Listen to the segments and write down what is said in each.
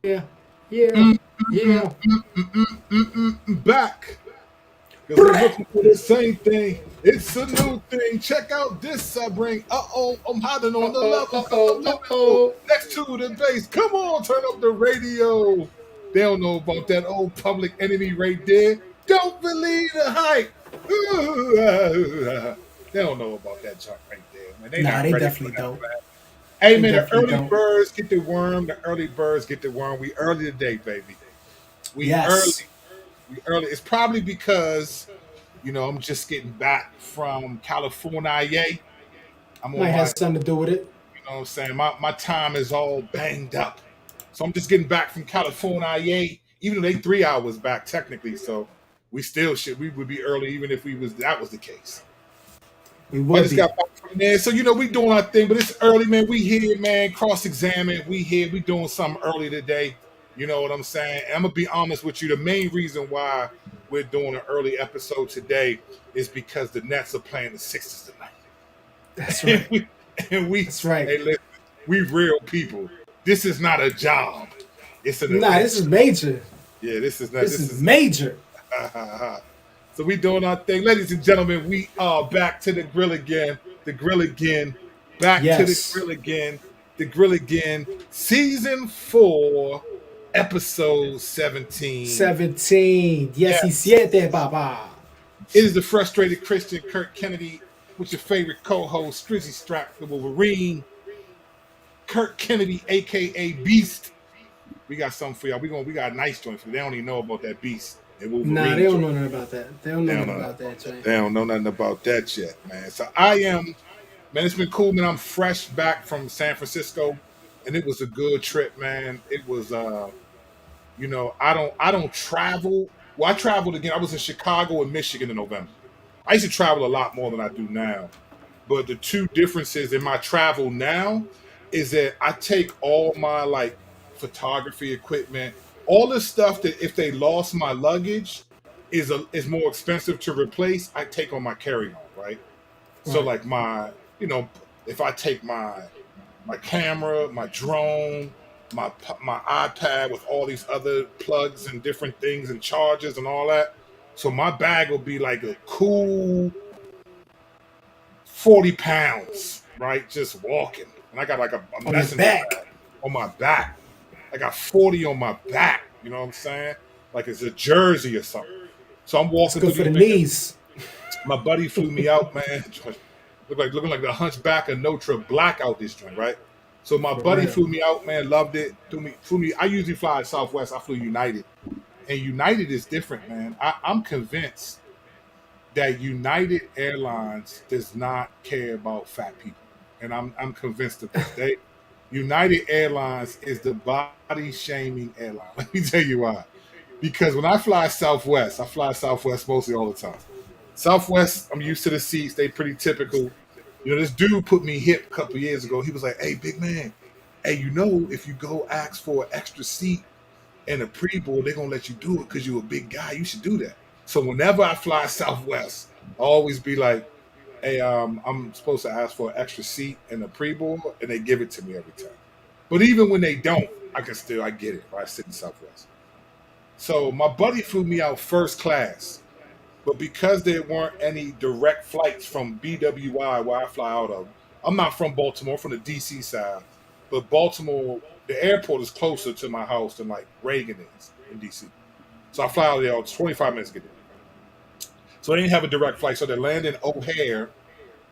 Yeah. Yeah. Mm, mm, Yeah. mm, mm, mm, mm, back. Because we're looking for the same thing. It's a new thing. Check out this I bring. I'm hiding on the level because I'm living low Uh-oh. next to the base. Come on, turn up the radio. They don't know about that old public enemy right there. Don't believe the hype. They don't know about that junk right there, man. They Nah, not they ready for definitely that. don't. Hey They man, the definitely early don't. birds get the worm. The early birds get the worm. We early today, baby. We early. Yes. We early. It's probably because I'm just getting back from California. I'm on Might my, have something to do with it. what I'm saying? My time is all banged up. So I'm just getting back from California, even though they 3 hours back technically. So we would be early even if that was the case. We But I would just be. got back from there. So we doing our thing, but it's early, man. We here, man, cross examine. We here, we doing something early today. You know what I'm saying? And I'm gonna be honest with you. The main reason why we're doing an early episode today is because the Nets are playing the Sixers tonight. That's and right. we, and we That's right. hey, listen, we real people. This is not a job. It's an Nah, event. this is major. Yeah, this is not. This This is is. major. So we doing our thing, ladies and gentlemen. We are back to the grill again. The grill again. Back to the Yes. grill again. The grill again. Season 4, episode 17. 17. Yes, he Yes, said that, Baba. it is the frustrated Christian Kirk Kennedy with your favorite co-host Strizzy Strap the Wolverine. Kirk Kennedy, aka Beast. We got something for y'all. We got a nice joint for you. They don't even know about that Beast and Nah, they Wolverine don't joint. know nothing about that. They don't They know don't nothing know nothing about about that, that. Jay. They don't know nothing about that yet, man. So I am, man. It's been cool, man. I'm fresh back from San Francisco, and it was a good trip, man. It was, I don't travel. Well, I traveled again. I was in Chicago and Michigan in November. I used to travel a lot more than I do now. But the two differences in my travel now is that I take all my like photography equipment, all the stuff that if they lost my luggage is more expensive to replace. I take on my carry on, right? So Right. like if I take my camera, my drone, my iPad with all these other plugs and different things and chargers and all that. So my bag will be like a cool 40 pounds, right? Just walking. And I got like a On your messenger back. bag on my back. I got 40 on my back. You know what I'm saying? Like it's a jersey or something. So I'm It's walking good through for the these niggas. knees. My buddy flew me out, man. Looking like the hunchback of Notre Black out this joint, right? So my For buddy real. flew me out, man, loved it. Flew me. I usually fly Southwest. I flew United. And United is different, man. I'm convinced that United Airlines does not care about fat people, and I'm convinced of this. United Airlines is the body shaming airline. Let me tell you why. Because when I fly Southwest mostly all the time. Southwest, I'm used to the seats; they pretty typical. This dude put me hip a couple years ago. He was like, "Hey, big man, hey, if you go ask for an extra seat and a pre-board, they're gonna let you do it because you're a big guy. You should do that." So whenever I fly Southwest, I always be like, "Hey, I'm supposed to ask for an extra seat and a pre-board," and they give it to me every time. But even when they don't, I get it. Right, I sit in Southwest. So my buddy flew me out first class, but because there weren't any direct flights from BWI where I fly out of, I'm not from Baltimore, I'm from the DC side, but Baltimore, the airport is closer to my house than like Reagan is in DC. So I fly out there, it's 25 minutes to get there. So they didn't have a direct flight. So they land in O'Hare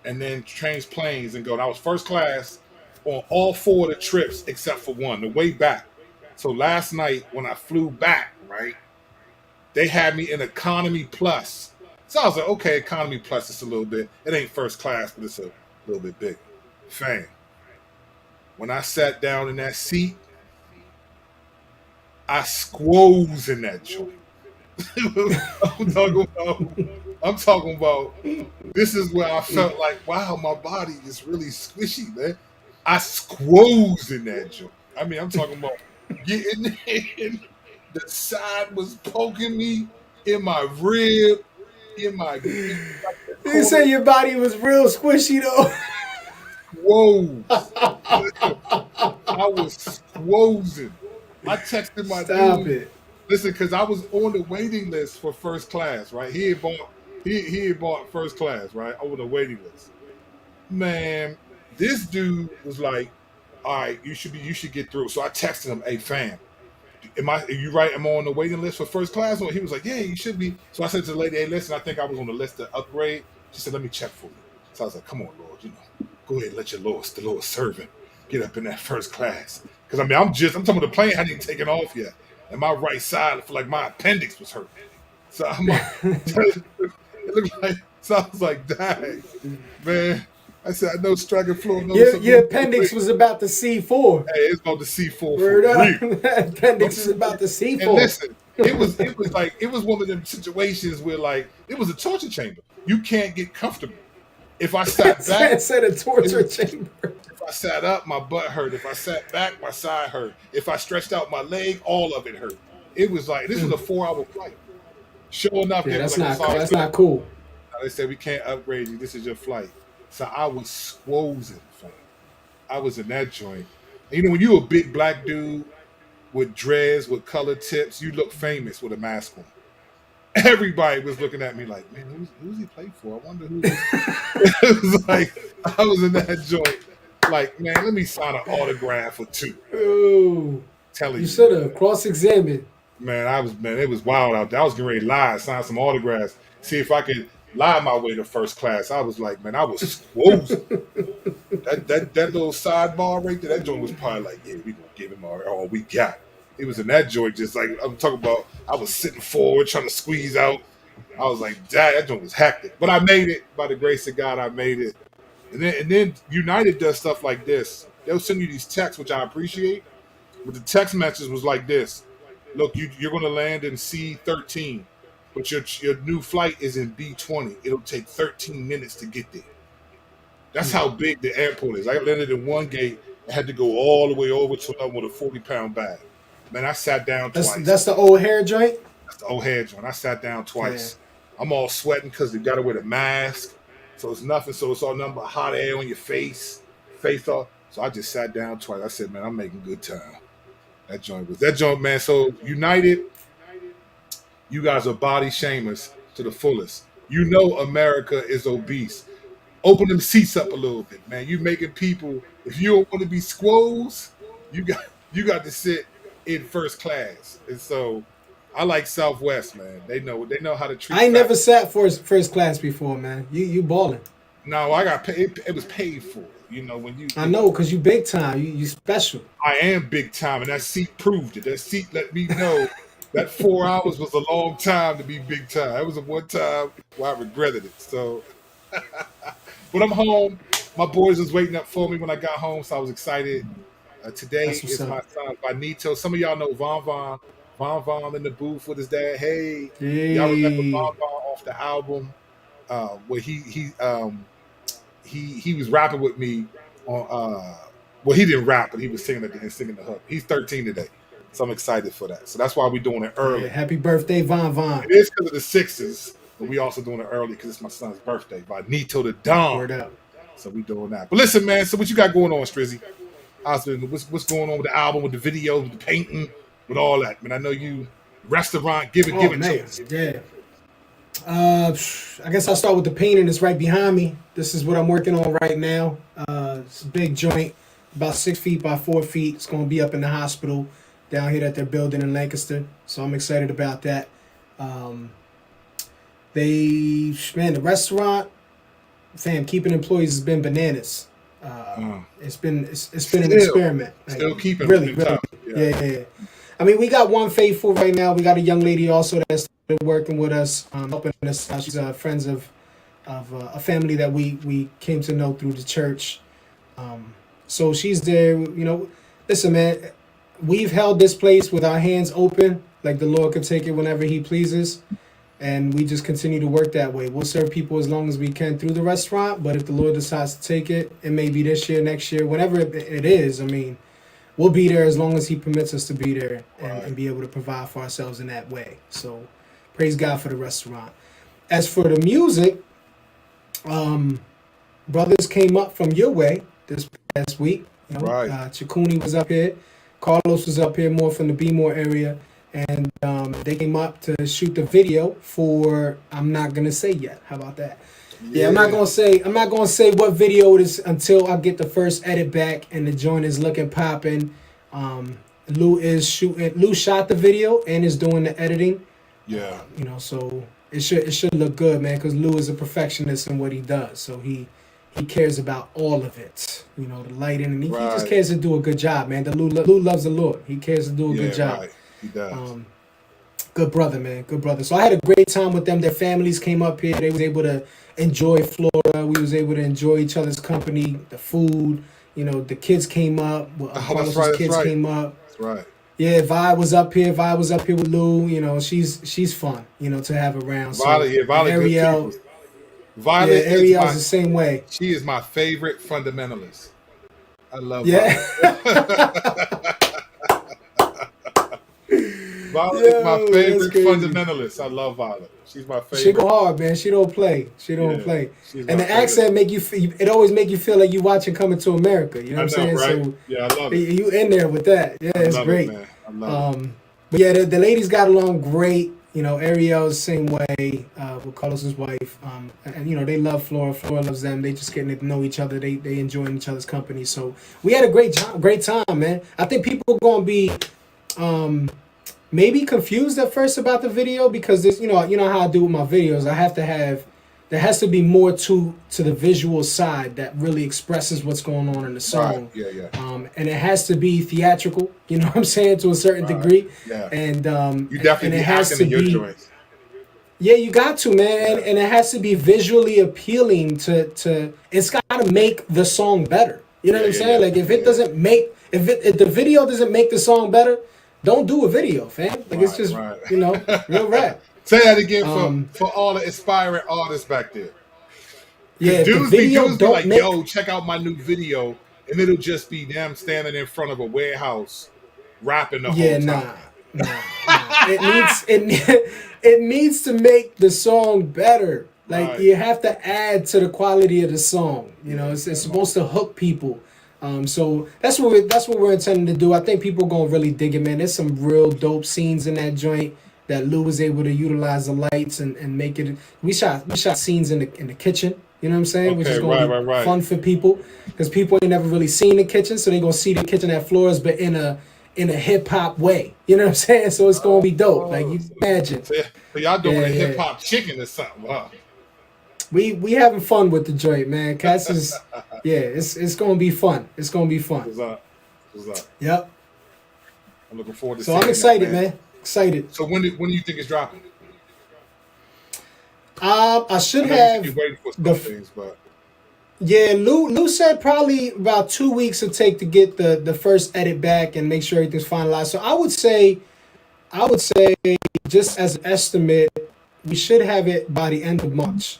and then change planes and go. And I was first class on all four of the trips except for one, the way back. So last night when I flew back, right, they had me in economy plus. So I was like, okay, economy plus, it's a little bit. It ain't first class, but it's a little bit bigger. Fam, when I sat down in that seat, I squoze in that joint. I'm talking about. I'm talking about. This is where I felt like, wow, my body is really squishy, man. I squoze in that joint. I mean, I'm talking about getting in. The side was poking me in my rib, in like the You say corner. your body was real squishy though. Squoze. I was squozing. I texted my Stop dude. it. Listen, because I was on the waiting list for first class, right? He had bought first class, right? On the waiting list. Man, this dude was like, "All right, you should get through." So I texted him, "Hey, fam, are you right? Am I on the waiting list for first class?" Or he was like, "Yeah, you should be." So I said to the lady, "Hey, listen, I think I was on the list to upgrade." She said, "Let me check for you." So I was like, "Come on, Lord, go ahead, and let the Lord servant, get up in that first class." Because I mean, I'm talking about the plane hadn't even taken off yet, and my right side, I feel like my appendix was hurt. So I'm like, it looked like. So I was like, "Dang, man." I said, "I know striking floor knows something." Your appendix was about to C4. Hey, it's about the C4 for Word real. up. Appendix is about to And C4. listen, it was one of them situations where like it was a torture chamber. You can't get comfortable. If I sat back, Said a it torture was, chamber. if I sat up, my butt hurt. If I sat back, my side hurt. If I stretched out my leg, all of it hurt. It was like this was a 4 hour flight. Sure enough, Yeah, they was like, "I'm sorry, that's sir." not cool. They said we can't upgrade you. This is your flight. So I was squozing, fam. I was in that joint. And you know, when you a big black dude with dreads, with colored tips, you look famous with a mask on. Everybody was looking at me like, "Man, who's he play for? I wonder who this." It was like I was in that joint, like, "Man, let me sign an autograph or two." Ooh. Telling You you, should man. have cross-examined. Man, it was wild out there. I was getting ready to lie, sign some autographs, see if I could lie my way to first class. I was like, man, I was squozen. That little sidebar right there, that joint was probably like, "Yeah, we gonna give him all we got." It was in that joint, just like I'm talking about. I was sitting forward trying to squeeze out. I was like, that joint was hectic, but I made it by the grace of God. I made it, and then United does stuff like this. They'll send you these texts, which I appreciate. But the text message was like this: "Look, you're going to land in C13, but your new flight is in B20. It'll take 13 minutes to get there." That's how big the airport is. I landed in one gate and had to go all the way over to another with a 40-pound bag. Man, I sat down twice. That's the old hair joint. That's the old head joint. I sat down Yeah. twice. I'm all sweating because they got to wear the mask. So it's nothing. So it's all nothing but hot air on your face off. So I just sat down twice. I said, man, I'm making good time. That joint, man. So United, you guys are body shamers to the fullest. You know America is obese. Open them seats up a little bit, man. You making people. If you don't want to be squoze, you got you got to sit in first class. And so I like Southwest, man. They know how to treat I ain't fat. never sat first class before, man. You balling. No, I got paid. It was paid for. You know when I know, cause you big time. You special. I am big time, and that seat proved it. That seat let me know that 4 hours was a long time to be big time. That was the one time where I regretted it. So, but I'm home. My boys was waiting up for me when I got home, so I was excited. Today That's what's is up. my son Vanito. Some of y'all know Von Von. Von Von in the booth with his dad. Hey, y'all remember Hey. Von Von off the album where he was rapping with me on well he didn't rap but he was singing and singing the hook. He's 13 today, so I'm excited for that. So that's why we're doing it Yeah. early. Happy birthday, Von Von. It is because of the sixes, but we also doing it early because it's my son's birthday by Nito the Don. Word up. So we doing that. But listen, man, so what you got going on, Strizzy? What's going on with the album, with the videos, with the painting, with all that? Man, I know you restaurant, give Oh it to man. us. Yeah. I guess I'll start with the painting. It's right behind me. This is what I'm working on right now. It's a big joint, about 6 feet by 4 feet. It's going to be up in the hospital down here that they're building in Lancaster. So I'm excited about that. Um, the restaurant, fam, keeping employees has been bananas. It's been an experiment. Like, Still keeping really, them really. tough. Yeah. I mean, we got one faithful right now. We got a young lady also that's working with us, helping us. She's friends of a family that we came to know through the church. So she's there. You know, listen, man. We've held this place with our hands open, like the Lord could take it whenever He pleases, and we just continue to work that way. We'll serve people as long as we can through the restaurant, but if the Lord decides to take it, it may be this year, next year, whatever it is. I mean, we'll be there as long as He permits us to be there and be able to provide for ourselves in that way. So, praise God for the restaurant. As for the music, brothers came up from your way this past week. You know, Right. Chikuni was up here. Carlos was up here more from the B-more area, and they came up to shoot the video for I'm Not Gonna Say Yet. How about that? Yeah, I'm not gonna say what video it is until I get the first edit back and the joint is looking popping. Lou shot the video and is doing the editing. Yeah. So it should look good, man, because Lou is a perfectionist in what he does. So he cares about all of it. The lighting, and he just cares to do a good job, man. Lou loves the Lord. He cares to do a good job. Right. He does. Good brother, man. Good brother. So I had a great time with them. Their families came up here. They was able to enjoy Florida. We was able to enjoy each other's company, the food. The kids came up. Carlos's kids came up. That's right. Yeah, Vi was up here. Vi was up here with Lou. She's fun. To have around. Violet, Ariel. Violet, Ariel's the same way. She is my favorite fundamentalist. I love Violet is my favorite fundamentalist. I love Violet. She's my favorite. She go hard, man. She don't play. Play. And the accent make you. It always make you feel like you watching Coming to America. You know what I'm saying? Right? So yeah, I love it. You in there with that? Yeah, it's great. I love it. But yeah, the ladies got along great. Ariel's the same way with Carlos's wife. And they love Flora. Flora loves them. They just getting to know each other. They enjoying each other's company. So we had a great time, man. I think people are gonna be maybe confused at first about the video because this, how I do with my videos. There has to be more to the visual side that really expresses what's going on in the song. Right. Yeah. And it has to be theatrical. You know what I'm saying, to a certain degree. Yeah. And you definitely have to be. Joints. Yeah, you got to, man, and it has to be visually appealing to. It's got to make the song better. You know what I'm saying? Like if the video doesn't make the song better, don't do a video, fam. Like it's just real rap. Say that again for all the aspiring artists back there. Yeah, dudes the be like, yo, check out my new video, and it'll just be them standing in front of a warehouse rapping the whole time. It needs to make the song better. Like you have to add to the quality of the song. It's supposed to hook people. So that's what we're intending to do. I think people are gonna really dig it, man. There's some real dope scenes in that joint that Lou was able to utilize the lights and make it. We shot scenes in the kitchen. You know what I'm saying? Okay, which is gonna be fun for people because people ain't never really seen the kitchen, so they gonna see the kitchen at Flores, but in a hip hop way. You know what I'm saying? So it's gonna be dope. Like you imagine. So y'all doing a hip hop chicken or something? Huh? We having fun with the joint, man. Cass is it's gonna be fun. It's gonna be fun. What's up? Yep. I'm looking forward to. So I'm excited, man. Excited. So when do you think it's dropping? I should have. You're waiting for some things, but. Yeah, Lou said probably about 2 weeks to take to get the first edit back and make sure everything's finalized. So I would say just as an estimate, we should have it by the end of March,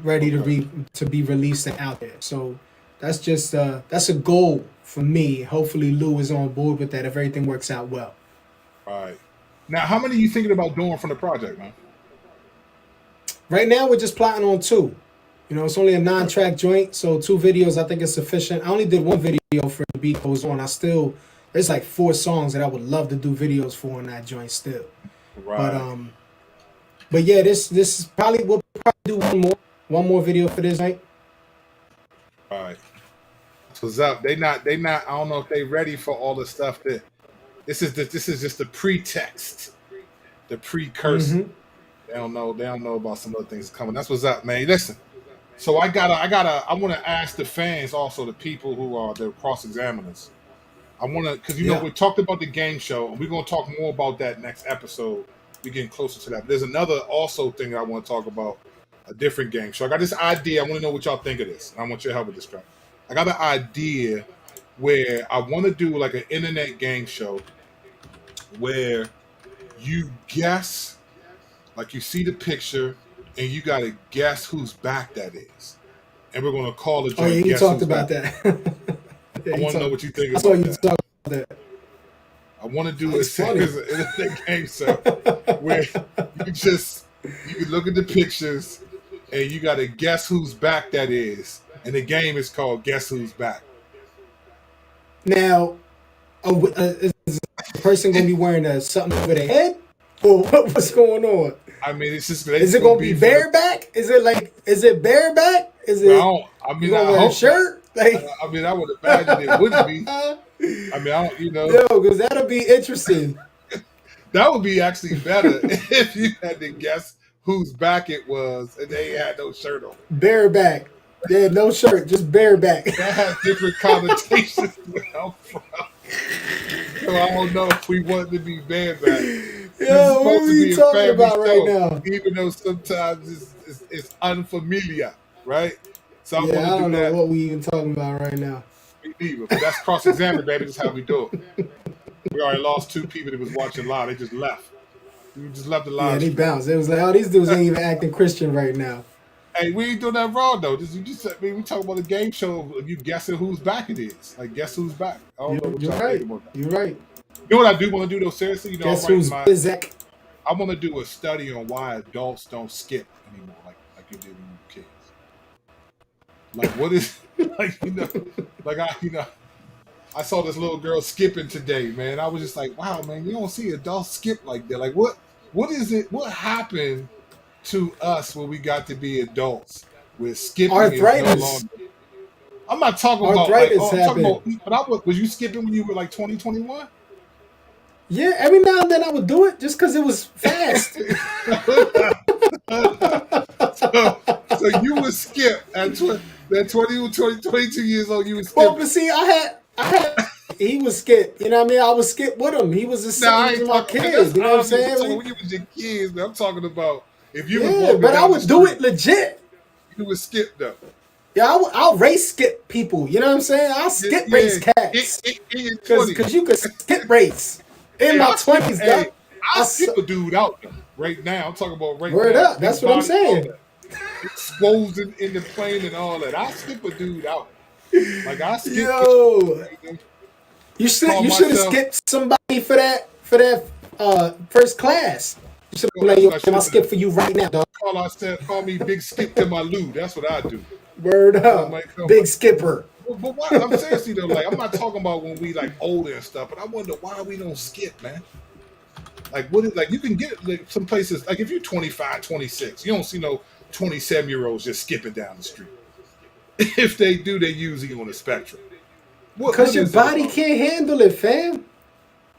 ready to be released and out there. So that's just that's a goal for me. Hopefully Lou is on board with that if everything works out well. All right. Now, how many are you thinking about doing from the project, man? Right now, we're just plotting on 2. It's only a 9-track joint, so 2 videos I think is sufficient. I only did 1 video for The Beat Goes On. There's like 4 songs that I would love to do videos for in that joint still. Right. But yeah, this is we'll probably do one more video for this night. All right. So Zup, they not. I don't know if they ready for all the stuff that. This is just the pretext, the precursor. Mm-hmm. They don't know about some other things coming. That's what's up, man. Listen. So I want to ask the fans also, the people who are the cross examiners. I want to, because we talked about the game show, and we're gonna talk more about that next episode. We're getting closer to that. But there's another also thing that I want to talk about, a different game show. I got this idea. I want to know what y'all think of this. And I want your help with this crap. I got an idea where I want to do like an internet game show where you guess, like you see the picture and you got to guess whose back that is. And we're going to call it. Oh, yeah, you talked about that. I want to know what you think about that. I want to do an internet game show where you can look at the pictures and you got to guess whose back that is. And the game is called Guess Who's Back. Now, Oh, is the person gonna be wearing something over their head? Or what's going on? I mean, it's just Is it's it gonna gonna be be for the. bareback? Is it bareback? Is Well, I it don't. I you mean, gonna I wear a hope not. shirt? Like I mean, I would imagine it wouldn't be. I mean, I don't. yo, because that'll be interesting. That would be actually better if you had to guess whose back it was and they had no shirt on. Bareback. Yeah, no shirt, just bareback. That has different connotations where I'm from. So I don't know if we want to be bareback. This is Yo, what supposed are to you be a talking family about right show, now? even though sometimes it's unfamiliar, right? So I want Yeah, to I do don't know that. what we even talking about right now. Me neither. But that's cross examined, baby. That's how we do it. We already lost two people that was watching live. They just left. We just left the Yeah, live they stream. bounced. It was like, oh, these dudes ain't even acting Christian right now. Hey, we ain't doing that wrong though. This, you just, I mean, we talking about a game show of you guessing whose back it is. Like, guess who's back? I don't know what You're y'all think right. about that. You're right. You know what I do want to do though? Seriously, I'm Guess writing who's my. Bizak? I want to do a study on why adults don't skip anymore, like you did when you were kids. Like, what is like like I saw this little girl skipping today, man. I was just like, wow, man, you don't see adults skip like that. Like, what is it? What happened to us when we got to be adults? Where skipping is no Arthritis. longer. I'm not talking about like, Arthritis oh, I'm talking happened. about. But was you skipping when you were like 2021? Yeah, every now and then I would do it just because it was fast. So you would skip at 22 years old. You would Well, skip but it. see, I had, he was skip. You know what I mean? I would skip with him. He was Now he I was ain't my talking. Okay, that's kid. You know what I'm obvious. I'm saying? talking when you was your kids. Man. I'm talking about if you was Yeah, walking but I down the would do street, it legit. you would skip though. Yeah, I'll race skip people. You know what I'm saying? I'll skip race Yeah, cats. in your Cause 20s. you could skip race. In Hey, my I skip. 20s, Hey, dog. I skip a dude out though. Right now, I'm talking about right Word now. up. Big That's what I'm body, all saying. that. Exposed in the plane and all that. I skip a dude out. Like I skip. Yo, You know, call you should have myself. skipped somebody for that first class. You should Oh, be like, that's yo, what I I'm should gonna have done. skip for you right now, dog. Call me Big Skip to my Lou. That's what I do. Word So I'm up. like, come Big on. skipper. But why? I'm seriously though, like I'm not talking about when we like older and stuff, but I wonder why we don't skip, man. Like what is like you can get like some places like if you're 25, 26, you don't see no 27-year-olds just skipping down the street. If they do, they usually on the spectrum. What Because your is it body about can't handle it, fam.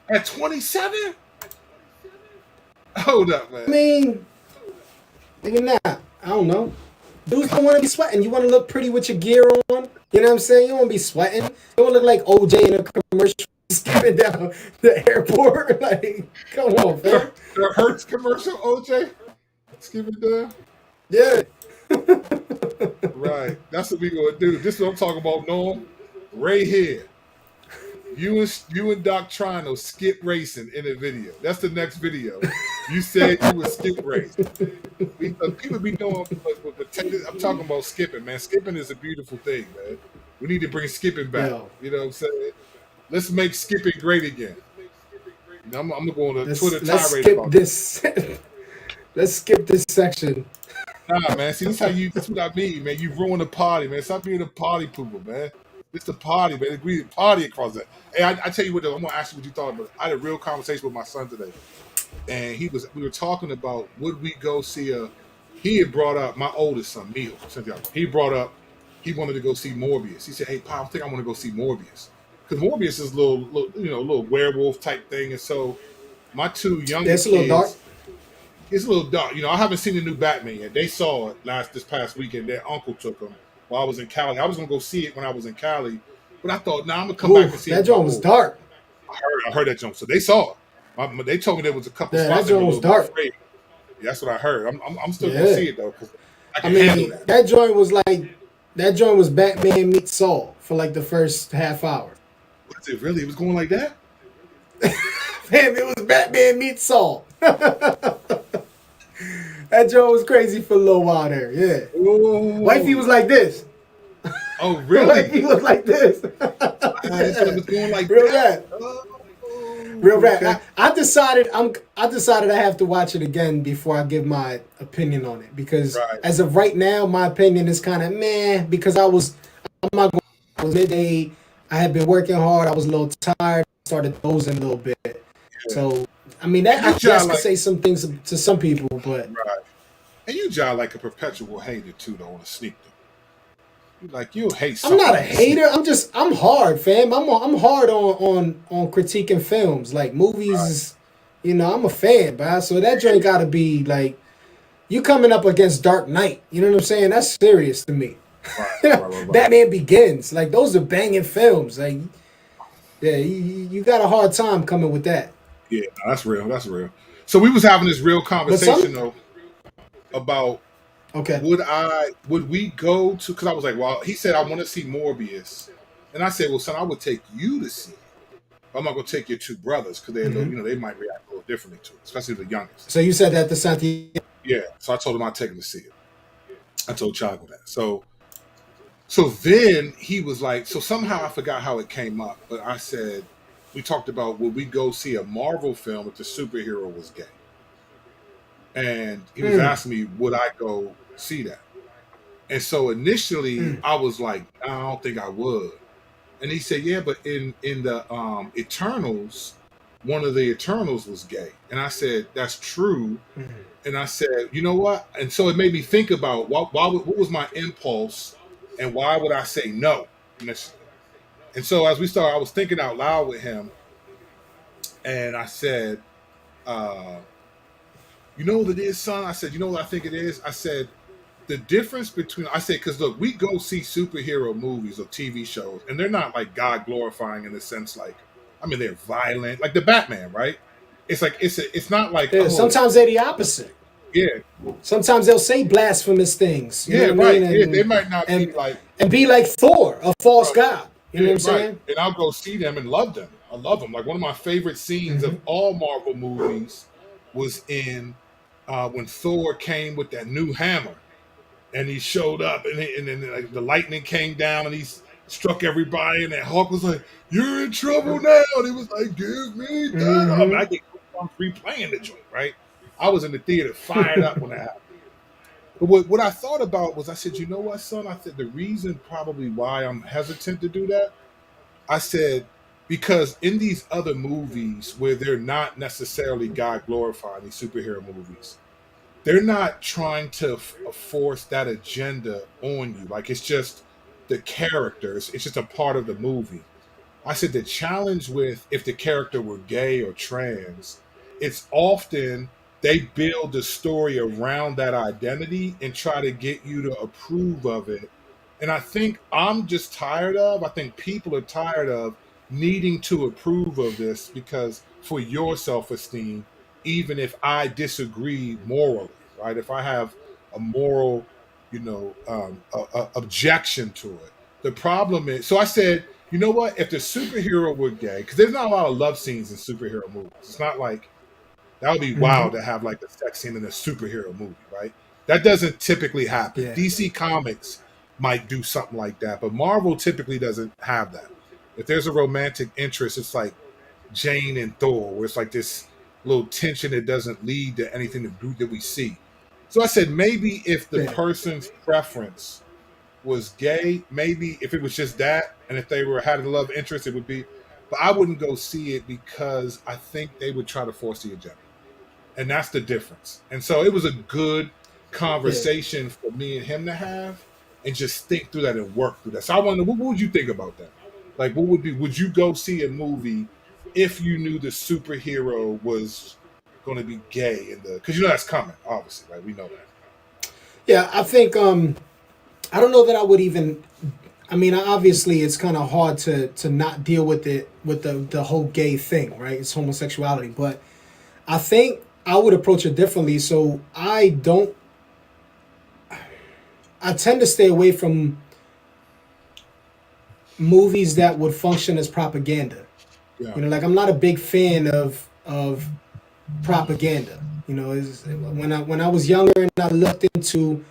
at 27? Hold up, I man. mean, nigga, nah. I don't know. Dudes don't want to be sweating. You want to look pretty with your gear on. You know what I'm saying? You want to be sweating. You want to look like OJ in a commercial skipping down the airport. Like, come on, fam. The Hertz commercial, OJ, skip it down. Yeah. Right, that's what we gonna do. This is what I'm talking about, Norm. Right here. You and Doc Trino skip racing in a video. That's the next video. You said you would skip race. People be doing, I'm talking about skipping, man. Skipping is a beautiful thing, man. We need to bring skipping back. Yo, You know what I'm saying? Let's make skipping great again. I'm gonna go on a Twitter let's tirade skip about that. this. Let's skip this section. Nah, man. See, this what I mean, man. You ruin the party, man. Stop being a party pooper, man. It's the party, man. We party across that. Hey, I tell you what, though, I'm gonna ask you what you thought about it. I had a real conversation with my son today, and we were talking about would we go see he had brought up my oldest son, Miho, Santiago. He brought up he wanted to go see Morbius. He said, "Hey, Pop, I think I want to go see Morbius because Morbius is a little werewolf type thing." And so my two Yeah, younger it's a little dark. kids, it's a little dark. I haven't seen the new Batman yet. They saw it this past weekend. Their uncle took them while I was in Cali. I was gonna go see it when I was in Cali, but I thought, nah, I'm gonna come Ooh, back and see it that with my joint was boys. dark. I heard that jump. So they saw it. They told me there was a couple Yeah, that spots they were a joint was little bit dark. afraid. Yeah, that's what I heard. I'm still gonna Yeah. see it though because I I can handle mean, it. that joint was Batman meets Saul for like the first half hour. Was it really? It was going like that? Fam, it was Batman meets Saul. That joint was crazy for a little while there. Yeah. Wifey was Oh, like this. oh, Wifey really? was like this. I didn't know it was going like Real that. rap. Oh, Real rap. okay. I decided I have to watch it again before I give my opinion on it because Right. as of right now, my opinion is kind of meh because I'm not going. It was midday. I had been working hard. I was a little tired. started dozing a little bit. Yeah. So I mean that And you I guess jive could like say some things to some people, but right. And you jive like a perpetual hater too, though, on a sneak though. You like you'll hate I'm something not a on the sneak. hater. I'm hard, fam. I'm hard on critiquing films. Like movies Right. is, I'm a fan, bro. So that joint gotta be like you coming up against Dark Knight. You know what I'm saying? That's serious to me. Right. Right. Right. Right. Right. Batman Begins. Like those are banging films. Like yeah, you got a hard time coming with that. Yeah, no, that's real. That's real. So we was having this real But some conversation though about okay. would we go to, because I was like, well, he said I want to see Morbius, and I said, well, son, I would take you to see it. I'm not gonna take your two brothers because they Hmm. they might react a little differently to it, especially the youngest. So you said that to Santiago. Yeah, so I told him I'd take him to see it. I told Chago that. So then he was like, so somehow I forgot how it came up, but I said we talked about would we go see a Marvel film if the superhero was gay, and he was Mm, asking me would I go see that. And so initially mm, I was like, I don't think I would. And he said, yeah, but in the Eternals, one of the Eternals was gay. And I said, that's true. mm. And I said, you know what? And so it made me think about what was my impulse and why would I say no initially? And so as we started, I was thinking out loud with him, and I said, uh, you know what it is, son? I said, you know what I think it is? I said, the difference between I say because look, we go see superhero movies or TV shows, and they're not like God glorifying in the sense like, I mean, they're violent, like the Batman, right? It's like it's not like Yeah, oh sometimes they're the opposite. yeah Sometimes they'll say blasphemous things. You know yeah what I right mean? yeah they might not be And like and be like Thor, a false bro, god. You know yeah what I'm right, saying? and I'll go see them and love them. I love them. Like one of my favorite scenes of Hmm. all Marvel movies was in when Thor came with that new hammer and he showed up, and then like, the lightning came down, and he struck everybody, and then Hulk was like, "You're in trouble now," and he was like, "Give me that." I mean, Hmm. I get goosebumps replaying the joint, right? I was in the theater fired up when that happened. But what I thought about was, I said, you know what, son? I said the reason probably why I'm hesitant to do that. I said because in these other movies where they're not necessarily God glorifying these superhero movies, they're not trying to force that agenda on you. Like it's just the characters. It's just a part of the movie. I said the challenge with if the character were gay or trans, it's often they build the story around that identity and try to get you to approve of it. And I think I think people are tired of needing to approve of this because for your self esteem, even if I disagree morally, right? If I have a moral, objection to it. The problem is, so I said, you know what? If the superhero were gay, because there's not a lot of love scenes in superhero movies. It's not like that would be Hmm. wild to have like a sex scene in a superhero movie, right? That doesn't typically happen. Yeah. DC Comics might do something like that, but Marvel typically doesn't have that. If there's a romantic interest, it's like Jane and Thor, where it's like this little tension that doesn't lead to anything that we see. So I said maybe if the Yeah. person's preference was gay, maybe if it was just that, and if they were had a love interest, it would be. But I wouldn't go see it because I think they would try to force the agenda, and that's the difference. And so it was a good Yeah. conversation for me and him to have, and just think through that and work through that. So I wonder, what would you think about that? Like, what would be? Would you go see a movie if you knew the superhero was going to be gay in the? Because that's coming, obviously, right? We know that. Yeah, I think I don't know that I would even. I mean, obviously, it's kind of hard to not deal with it with the whole gay thing, right? It's homosexuality, but I think I would approach it differently. So I don't. I tend to stay away from movies that would function as propaganda. Yeah, Like I'm not a big fan of propaganda. When I was younger and I looked into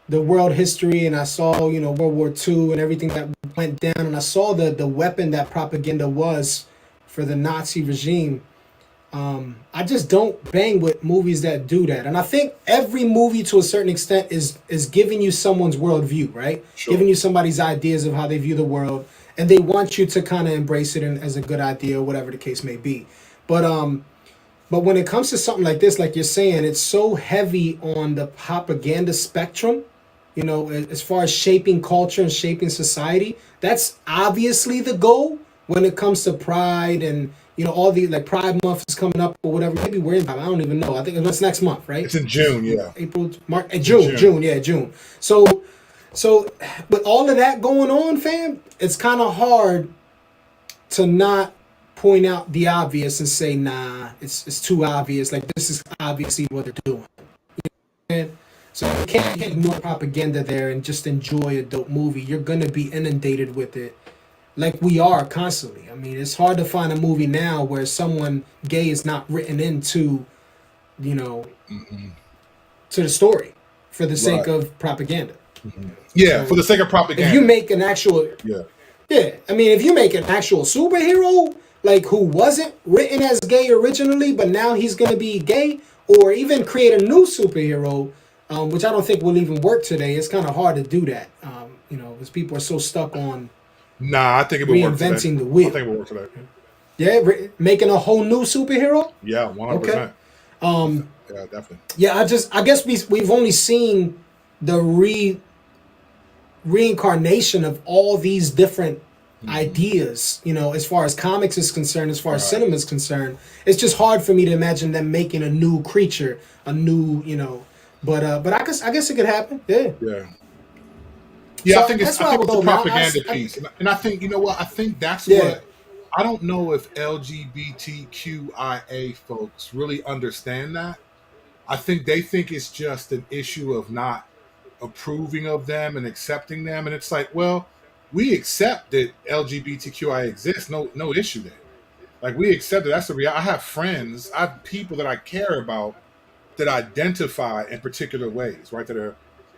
the world history and I saw World War II and everything that went down and I saw the weapon that propaganda was for the Nazi regime. I just don't bang with movies that do that, and I think every movie to a certain extent is giving you someone's worldview, right? sure. Giving you somebody's ideas of how they view the world, and they want you to kind of embrace it as a good idea, or whatever the case may be. But when it comes to something like this, like you're saying, it's so heavy on the propaganda spectrum, as far as shaping culture and shaping society. That's obviously the goal when it comes to pride and, all the, like, Pride Month is coming up or whatever. Maybe we're in, I don't even know. I think it's next month, right? It's in June, yeah. April, March, June, yeah, June. So with all of that going on, fam, it's kind of hard to not point out the obvious and say, nah, it's too obvious. Like, this is obviously what they're doing. And so you can't ignore propaganda there and just enjoy a dope movie. You're gonna be inundated with it, like we are constantly. I mean, it's hard to find a movie now where someone gay is not written into, to the story for the sake of propaganda. Yeah, So for the sake of propaganda. if you make an actual, I mean, if you make an actual superhero, like, who wasn't written as gay originally, but now he's gonna be gay, or even create a new superhero, which I don't think will even work today. It's kind of hard to do that, because people are so stuck on Nah, I think it would work today. reinventing the wheel. I think it would work today. Yeah, making a whole new superhero. Yeah, 100%. Yeah, definitely. Yeah, I guess we've only seen the reincarnation of all these different ideas, as far as comics is concerned, as far as cinema is concerned. It's just hard for me to imagine them making a new creature, a new, but I guess it could happen. Yeah. Yeah, So I think it's a propaganda piece. And I think, you know what? I think that's what, I don't know if LGBTQIA folks really understand that. I think they think it's just an issue of not approving of them and accepting them. And it's like, well, we accept that LGBTQI exists. No issue there. Like, we accept that that's the reality. I have friends, I have people that I care about that identify in particular ways, right? That are,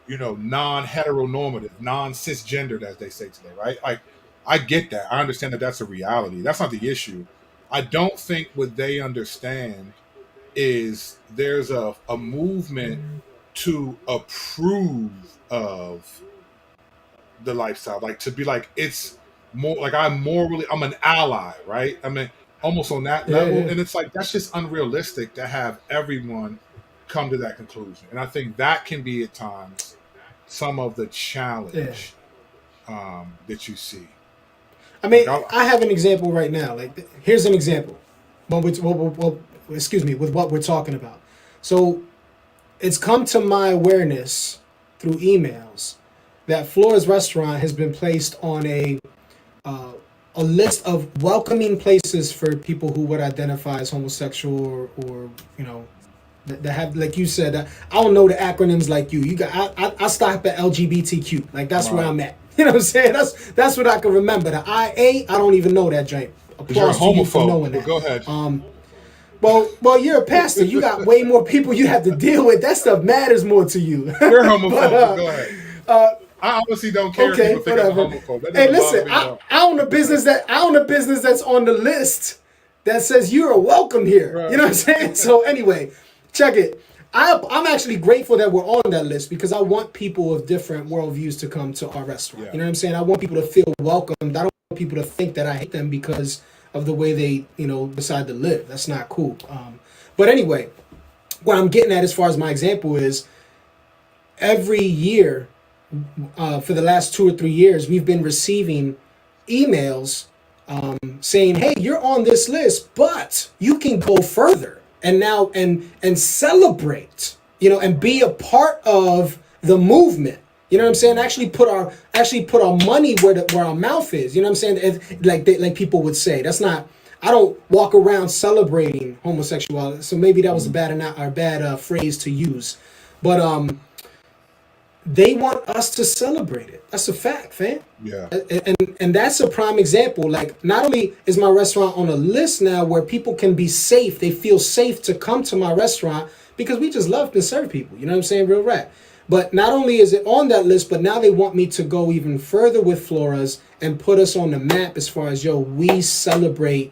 non-heteronormative, non-cisgendered, as they say today, right? Like, I get that. I understand that that's a reality. That's not the issue. I don't think what they understand is there's a movement to approve of the lifestyle, like, to be like, it's more like I'm an ally, right? I mean, almost on that level. And it's like, that's just unrealistic to have everyone come to that conclusion. And I think that can be at times some of the challenge that you see. I mean, I have an example right now. Like, here's an example. With what we're talking about. So it's come to my awareness through emails that Flora's Restaurant has been placed on a list of welcoming places for people who would identify as homosexual or that have, like you said, I don't know the acronyms like you. I stop at LGBTQ. Like, that's where I'm at. You know what I'm saying? That's what I can remember. The IA, I don't even know that joint. You're a homophobe. But go ahead. Well, you're a pastor. You got way more people you have to deal with. That stuff matters more to you. You're a homophobe. Go ahead. I honestly don't care if people think I'm a homophobe. Hey, listen, I own a business that's on the list that says you are welcome here. Right. You know what I'm saying? So anyway, check it. I'm actually grateful that we're on that list because I want people of different worldviews to come to our restaurant. Yeah. You know what I'm saying? I want people to feel welcomed. I don't want people to think that I hate them because of the way they, decide to live. That's not cool. But anyway, what I'm getting at as far as my example is, every year, for the last 2 or 3 years, we've been receiving emails saying, hey, you're on this list, but you can go further and now and celebrate, and be a part of the movement. You know what I'm saying? Actually put our money where our mouth is. You know what I'm saying? Like people would say. That's not. I don't walk around celebrating homosexuality. So maybe that was a bad phrase to use, but they want us to celebrate it. That's a fact, fam. Yeah. And that's a prime example. Like, not only is my restaurant on a list now where people can be safe, they feel safe to come to my restaurant because we just love to serve people. You know what I'm saying? Real rap. But not only is it on that list, but now they want me to go even further with Flora's and put us on the map as far as, we celebrate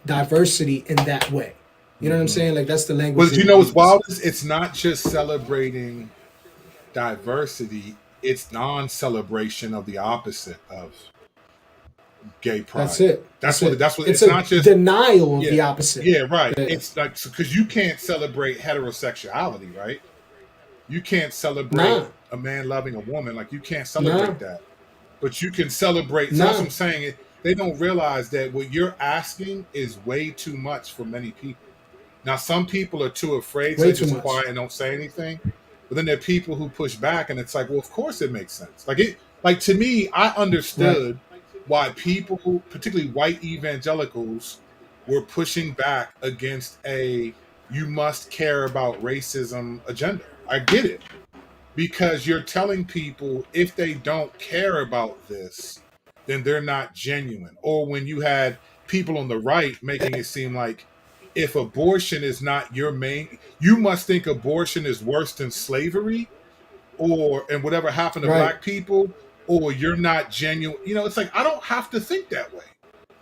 diversity in that way. You know what I'm saying? Like, that's the language. Well, what's wild is it's not just celebrating diversity, it's non-celebration of the opposite of gay That's pride. it. That's it. That's what. It's It's a not just denial of yeah, the opposite. yeah, right. Yeah. It's like because you can't celebrate heterosexuality, right? You can't celebrate Nah, a man loving a woman. Like you can't nah, celebrate that, but you can celebrate. So that's what nah. I'm saying. They don't realize that what you're asking is way too much for many people. Now, some people are too afraid, so Way they too just much. quiet and don't say anything. But then there are people who push back, and it's like, well, of course it makes sense. Like to me, I Right. understood why people, particularly white evangelicals, were pushing back against a "you must care about racism" agenda. I get it because you're telling people if they don't care about this, then they're not genuine. Or when you had people on the right making it seem like if abortion is not your main, you must think abortion is worse than slavery or and whatever happened to Right. black people, or you're not genuine. It's like I don't have to think that way.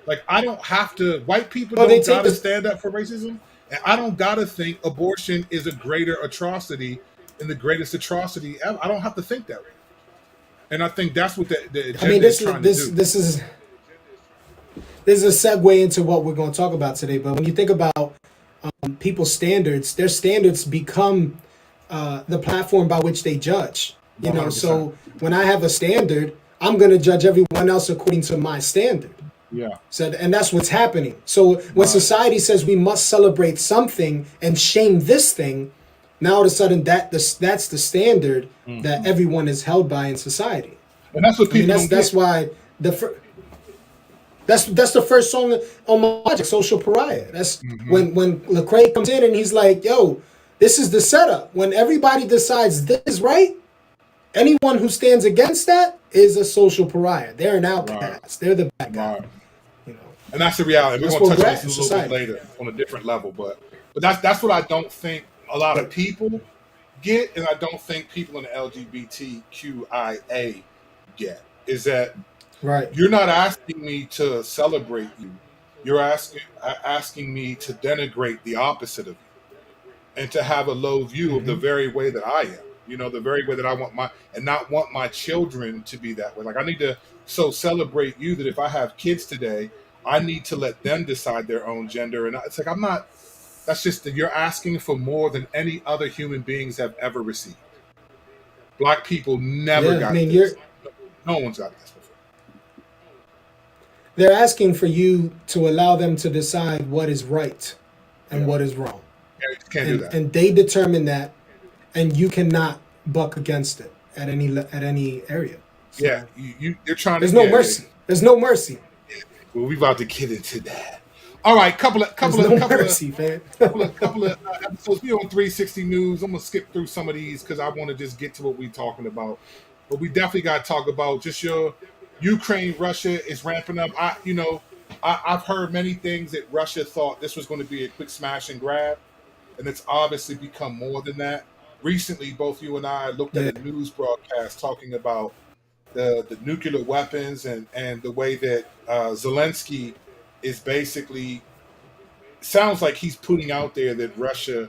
Like I don't have to. White people Oh, they don't take gotta this. stand up for racism, and I don't gotta think abortion is a greater atrocity and the greatest atrocity ever. I don't have to think that way, and I think that's what the I mean, agenda is trying to do. this is a segue into what we're going to talk about today. But when you think about people's standards, their standards become the platform by which they judge. You One know, hundred percent. so when I have a standard, I'm going to judge everyone else according to my standard. Yeah. So, and that's what's happening. So when Right. society says we must celebrate something and shame this thing, now all of a sudden that's the standard that Hmm. everyone is held by in society. And that's what I mean, people don't that's get. why that's the first song on my project, Social Pariah. That's Hmm. when Lecrae comes in and he's like, "Yo, this is the setup. When everybody decides this is right, anyone who stands against that is a social pariah. They're an Right. outcast. They're the bad guy." Right. You know, And that's the reality. We're that's going to where touch we're on at this a in little bit society. later on a different level, but that's what I don't think a lot of But people get, and I don't think people in the LGBTQIA get is that right, you're not asking me to celebrate you. You're asking me to denigrate the opposite of you and to have a low view of the hmm very way that I am. The very way that I want and not want my children to be that way. Like I need to so celebrate you that if I have kids today, I need to let them decide their own gender. And it's like I'm not. That's just that you're asking for more than any other human beings have ever received. Black people never yeah. I got mean, this. No one's got this before. they're asking for you to allow them to decide what is right and Yeah, what is wrong, yeah, you can't do and that. and they determine that, and you cannot buck against it at any area. Yeah, So you're trying to. there's no Yeah, yeah. mercy. There's no mercy. Well, we about to get into that. All right, There's no mercy, man. couple of episodes. We on 360 News. I'm gonna skip through some of these because I want to just get to what we're talking about. But we definitely got to talk about just your Ukraine. Russia is ramping up. I've heard many things that Russia thought this was going to be a quick smash and grab, and it's obviously become more than that. Recently, both you and I looked at Yeah, a news broadcast talking about the nuclear weapons and the way that Zelensky is basically sounds like he's putting out there that Russia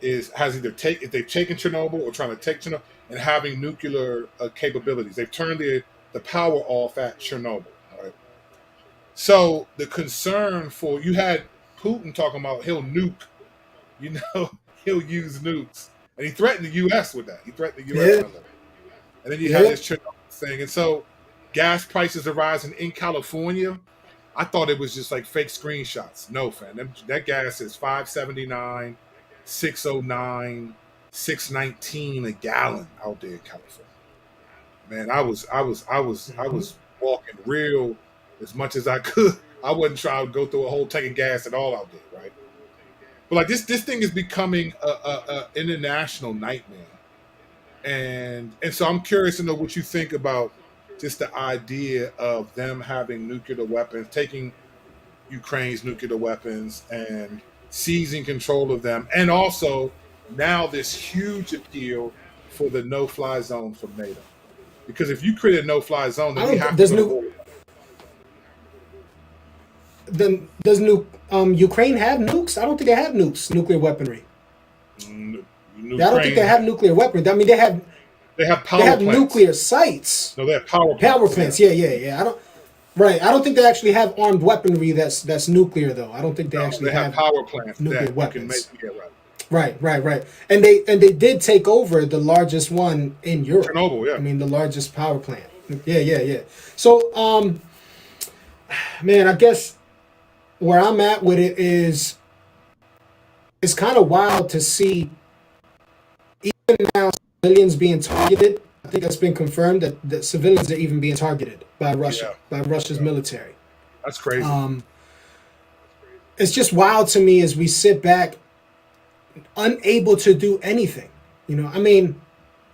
has either if they've taken Chernobyl or trying to take Chernobyl and having nuclear capabilities. They've turned the power off at Chernobyl. Right. So the concern for you had Putin talking about he'll nuke, you know, he'll use nukes, and he threatened the U.S. with that. He threatened the U.S. yeah, with that. And then you have yeah. this Chernobyl thing, and so gas prices are rising in California. I thought it was just like fake screenshots. No, fam. That gas is 579, 609, 619 a gallon out there in California. Man, I hmm was walking real as much as I could. I wasn't trying to go through a whole tank of gas at all out there, right? But like this thing is becoming a international nightmare, and so I'm curious to know what you think about just the idea of them having nuclear weapons, taking Ukraine's nuclear weapons and seizing control of them, and also now this huge appeal for the no-fly zone from NATO. Because if you create a no-fly zone, then I we don't. have to There's go to new. war with Then does new. Ukraine have nukes? I don't think they have nukes, nuclear weaponry. them. I don't think Ukraine, they have nuclear weapons. I mean, they have they power have plants. nuclear sites, No, they have power power plants. Yeah, plants. Yeah, yeah, yeah. I don't. Right. I don't think they actually have armed weaponry that's nuclear though. I don't think they No, actually they have have power plants nuclear that you can make. weapons. Yeah, right. Right. And they did take over the largest one in Europe. Chernobyl. I Yeah. mean, the largest power plant. Yeah. So, man, I guess where I'm at with it is it's kind of wild to see even now civilians being targeted. I think that's been confirmed that civilians are even being targeted by Russia, Yeah. by Russia's Yeah. military. That's crazy. Um, it's just wild to me as we sit back, unable to do anything. I mean,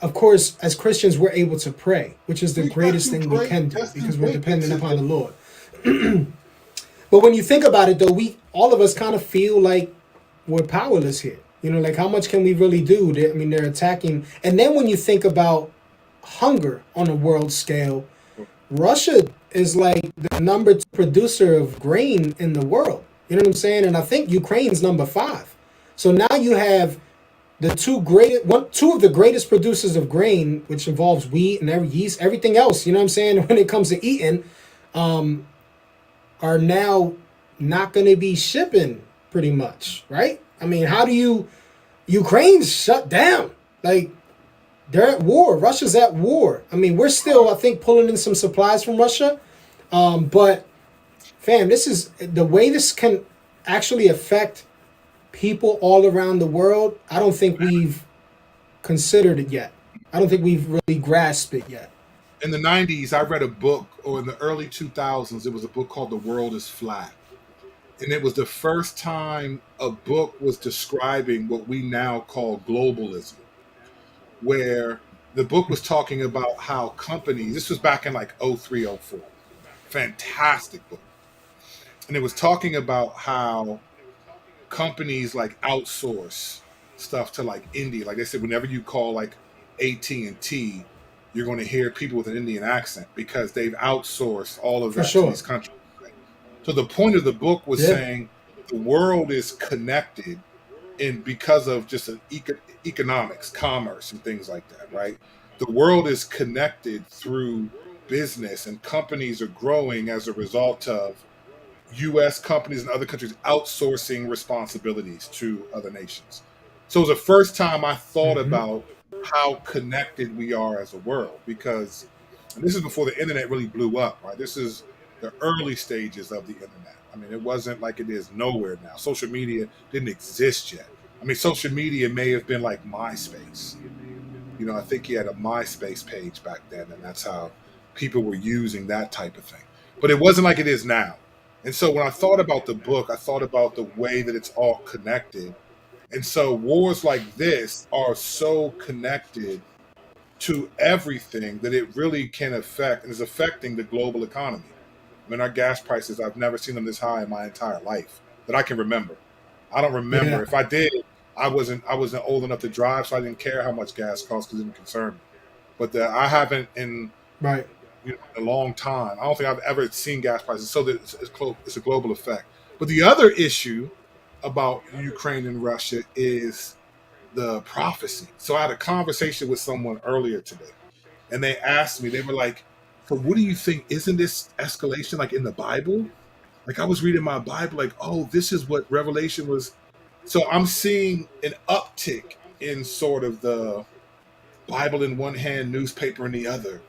of course, as Christians, we're able to pray, which is the We got greatest to thing we pray. can do That's the because we're thing. dependent upon the Lord. But when you think about it, though, all of us kind of feel like we're powerless here. Like how much can we really do? I mean, they're attacking. And then when you think about hunger on a world scale, Russia is like the number 2 producer of grain in the world. You know what I'm saying? And I think Ukraine's number 5. So now you have the two of the greatest producers of grain, which involves wheat and yeast, everything else. You know what I'm saying? When it comes to eating, are now not going to be shipping pretty much, right? I mean, how do Ukraine's shut down? Like they're at war. Russia's at war. I mean, we're still, I think, pulling in some supplies from Russia. But fam, this is the way this can actually affect people all around the world. I don't think we've considered it yet. I don't think we've really grasped it yet. In the 90s, I read a book, or in the early 2000s, it was a book called The World is Flat. And it was the first time a book was describing what we now call globalism, where the book was talking about how companies, this was back in like 03, 04, fantastic book. And it was talking about how companies like outsource stuff to like India. Like they said, whenever you call like AT&T, you're going to hear people with an Indian accent because they've outsourced all of For that to sure. these countries. So the point of the book was Yeah. saying the world is connected in because of just an economics, commerce, and things like that, right? The world is connected through business, and companies are growing as a result of U.S. companies and other countries outsourcing responsibilities to other nations. So it was the first time I thought Mm-hmm. about how connected we are as a world because, and this is before the internet really blew up, right? This is the early stages of the internet. I mean, it wasn't like it is nowhere now. Social media didn't exist yet. I mean, social media may have been like MySpace. I think he had a MySpace page back then, and that's how people were using that type of thing. But it wasn't like it is now. And so when I thought about the book, I thought about the way that it's all connected. And so wars like this are so connected to everything that it really can affect and is affecting the global economy. I mean, our gas prices, I've never seen them this high in my entire life that I can remember. I don't remember. Yeah. If I did, I wasn't old enough to drive, so I didn't care how much gas cost because it didn't concern me. But I haven't in Right. a long time. I don't think I've ever seen gas prices. So that it's a global effect. But the other issue about Ukraine and Russia is the prophecy. So I had a conversation with someone earlier today, and they asked me, they were like, "So what do you think? Isn't this escalation like in the Bible?" Like I was reading my Bible, like, "Oh, this is what Revelation was." So I'm seeing an uptick in sort of the Bible in one hand, newspaper in the other,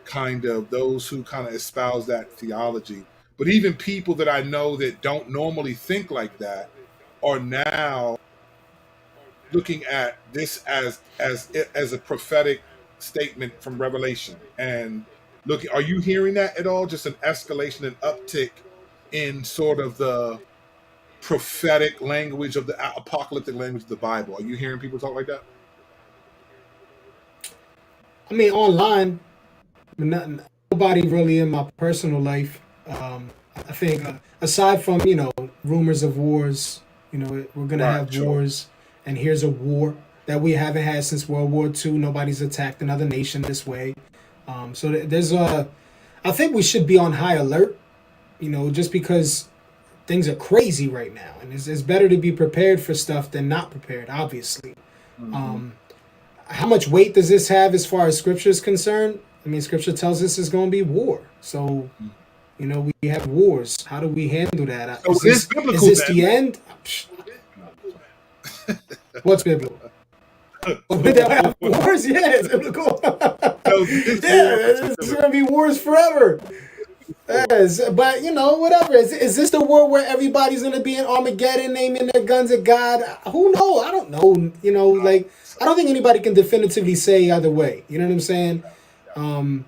kind of those who kind of espouse that theology. But even people that I know that don't normally think like that are now looking at this as a prophetic statement from Revelation. And look, are you hearing that at all? Just an escalation and uptick in sort of the prophetic language of the apocalyptic language of the Bible. Are you hearing people talk like that? I mean, online, nobody really in my personal life. I think aside from rumors of wars, we're gonna Right, have sure. wars, and here's a war that we haven't had since World War II. Nobody's attacked another nation this way. So there's I think we should be on high alert. Just because things are crazy right now, and it's better to be prepared for stuff than not prepared. Obviously. Mm-hmm. Um, how much weight does this have as far as scripture is concerned? I mean, scripture tells us it's going to be war. So, You know, we have wars. How do we handle that? So it is Is biblical this then. the end? No, I'm playing. What's biblical? Would Civil they have War. wars? Yeah, it's biblical. No, this war in Yeah, it's particular. gonna be wars forever. This war. Yes, but you know, whatever. Is this the world where everybody's gonna be in Armageddon, aiming their guns at God? Who knows? I don't know. You know, like So, I don't think anybody can definitively say either way. You know what I'm saying? Um,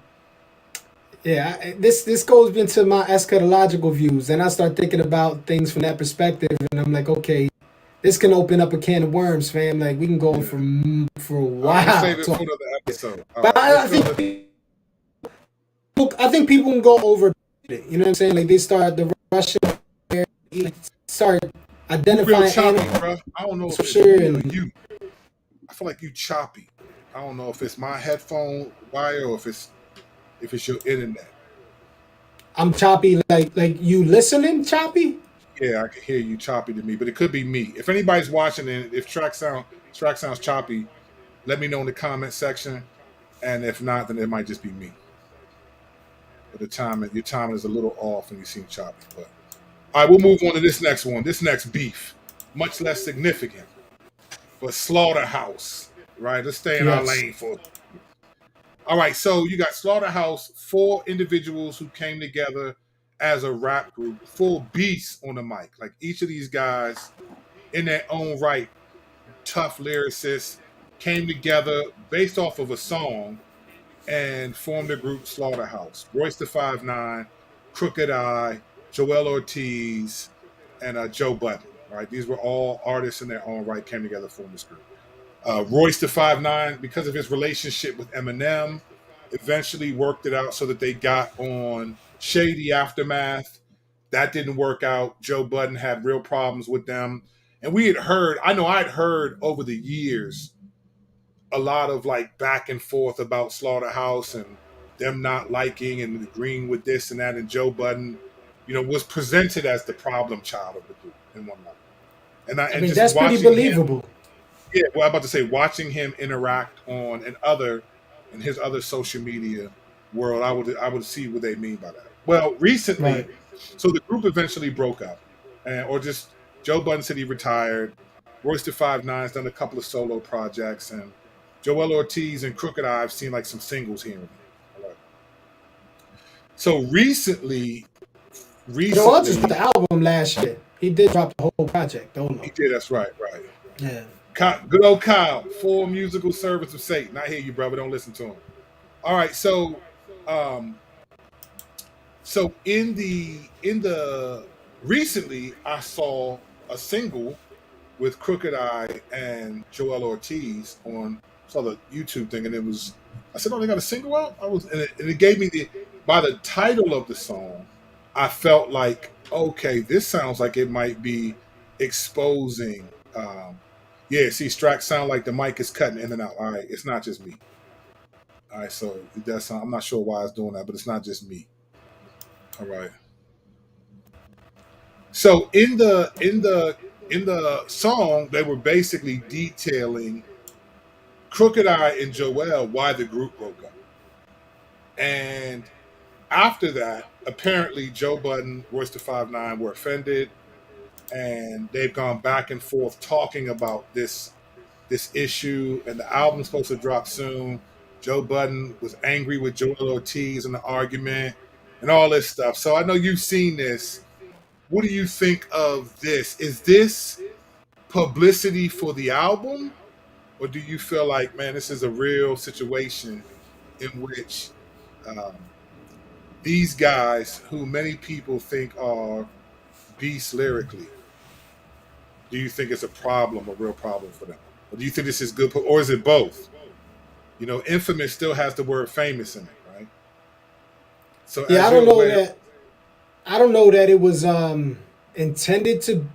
yeah, this goes into my eschatological views, and I start thinking about things from that perspective, and I'm like, okay, this can open up a can of worms, fam. Like we can go on yeah. for a All right, I'm gonna while. save it for another episode. All But right, let's I go to. think people can go over it. You know what I'm saying? Like they start the Russian start You real identifying choppy, animals bro. I don't know if for it's sure, me or and you. I feel like you choppy. I don't know if it's my headphone wire or if it's your internet. I'm choppy. Like you listening, choppy. Yeah, I can hear you choppy to me, but it could be me. If anybody's watching and if track sounds choppy, let me know in the comment section. And if not, then it might just be me. But your timing is a little off and you seem choppy. But all right, we'll move on to this next one. This next beef, much less significant, but Slaughterhouse. Right, let's stay in our Yes. lane for. All right, so you got Slaughterhouse, four individuals who came together as a rap group, full beasts on the mic. Like each of these guys, in their own right, tough lyricists, came together based off of a song and formed the group Slaughterhouse. Royce the 5'9", Crooked Eye, Joel Ortiz, and Joe Budden. Right, these were all artists in their own right, came together to form this group. Royce the 5'9", because of his relationship with Eminem, eventually worked it out so that they got on Shady Aftermath. That didn't work out. Joe Budden had real problems with them. And I know I'd heard over the years a lot of like back and forth about Slaughterhouse and them not liking and agreeing with this and that. And Joe Budden, was presented as the problem child of the group in one level. I And mean, just that's pretty watching him, believable. yeah, well, I'm about to say, watching him interact on in his other social media world, I would see what they mean by that. Well, Right. recently, so the group eventually broke up, or just Joe Budden said he retired. Royce the 5'9" done a couple of solo projects, and Joel Ortiz and Crooked Eye have seen like some singles here and there. All right. So Joel just put recently, the album last year. He did drop the whole project. Don't know. he did. That's right, right. Yeah. Good old Kyle, full musical servants of Satan. I hear you, brother. Don't listen to him. All right, um, so in the recently, I saw a single with Crooked Eye and Joel Ortiz on saw the YouTube thing, and it was. I said, "Oh, they got a single out." And it gave me by the title of the song, I felt like, okay, this sounds like it might be exposing. Yeah, see, Strack sound like the mic is cutting in and out. All right, it's not just me. All right, so it does sound. I'm not sure why it's doing that, but it's not just me. All right. So in the song, they were basically detailing Crooked Eye and Joel why the group broke up, and after that, apparently Joe Budden, Royce the 5'9" were offended, and they've gone back and forth talking about this issue, and the album's supposed to drop soon. Joe Budden was angry with Joel Ortiz in the argument and all this stuff. So I know you've seen this. What do you think of this? Is this publicity for the album? Or do you feel like, man, this is a real situation in which um, these guys, who many people think are beasts lyrically, do you think it's a real problem for them? Or do you think this is good, or is it both? Infamous still has the word famous in it, right? So Yeah, as you're aware, I don't know that it was intended to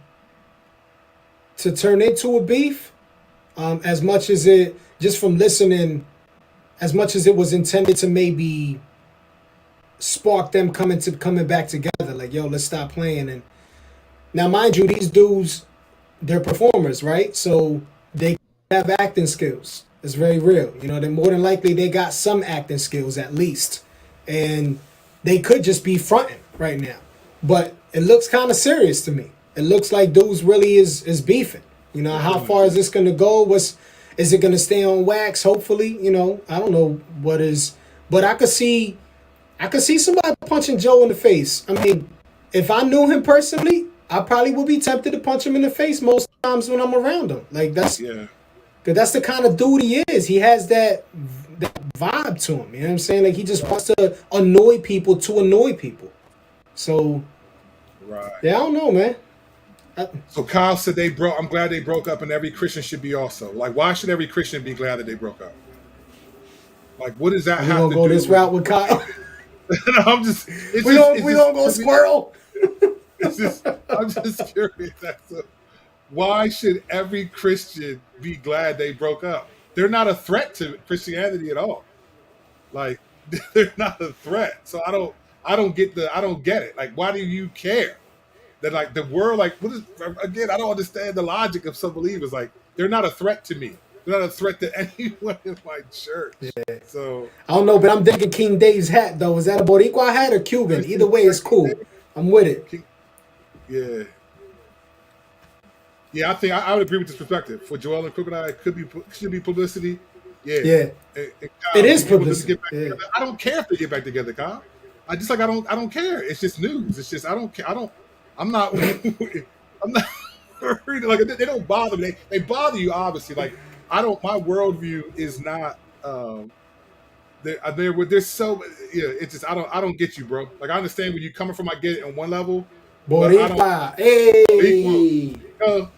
turn into a beef. As much as it just from listening, as much as it was intended to maybe spark them coming back together. Like, yo, let's stop playing. And now, mind you, these dudes, they're performers, right? So they have acting skills. It's very real. They're more than likely they got some acting skills at least, and they could just be fronting. right now. But it looks kind of serious to me. It looks like dudes really is beefing. You know, how far is this going to go? Is it going to stay on wax? Hopefully, you know, I don't know what is, but I could see somebody punching Joe in the face. I mean, if I knew him personally, I probably would be tempted to punch him in the face most times when I'm around him. Like Yeah. cause that's the kind of dude he is. He has that vibe to him. You know what I'm saying? Like he just wants to annoy people to annoy people. So Right. yeah, I don't know, man. So Kyle said I'm glad they broke up, and every Christian should be also. Like, why should every Christian be glad that they broke up? Like, what does that Are we have gonna to go do this with? route with Kyle? I'm just. It's we just. gonna It's we just. gonna go squirrel. It's just. I'm just curious as to why should every Christian be glad they broke up? They're not a threat to Christianity at all. Like, they're not a threat. So I don't get it. Like, why do you care? That like the world, like what is again? I don't understand the logic of some believers. Like they're not a threat to me. They're not a threat to anyone in my church. So I don't know, but I'm digging King Dave's hat though. Is that a Boricua hat or Cuban? this Either is way, it's cool. I'm with it. yeah, yeah. I think I would agree with this perspective. For Joel and Crocodile, it should be publicity. Yeah, Yeah, and it Kyle, is do you want them to publicity. get back Yeah. together? I don't care if they get back together, Kyle. I don't care. It's just news. It's just I don't care. I'm not. I'm not worried. Like they don't bother me. They bother you obviously. Like I don't. My worldview is not. There's so yeah. It's just I don't get you, bro. Like I understand where you're coming from. I get it on one level, but I don't. Boricua. Equal. Hey.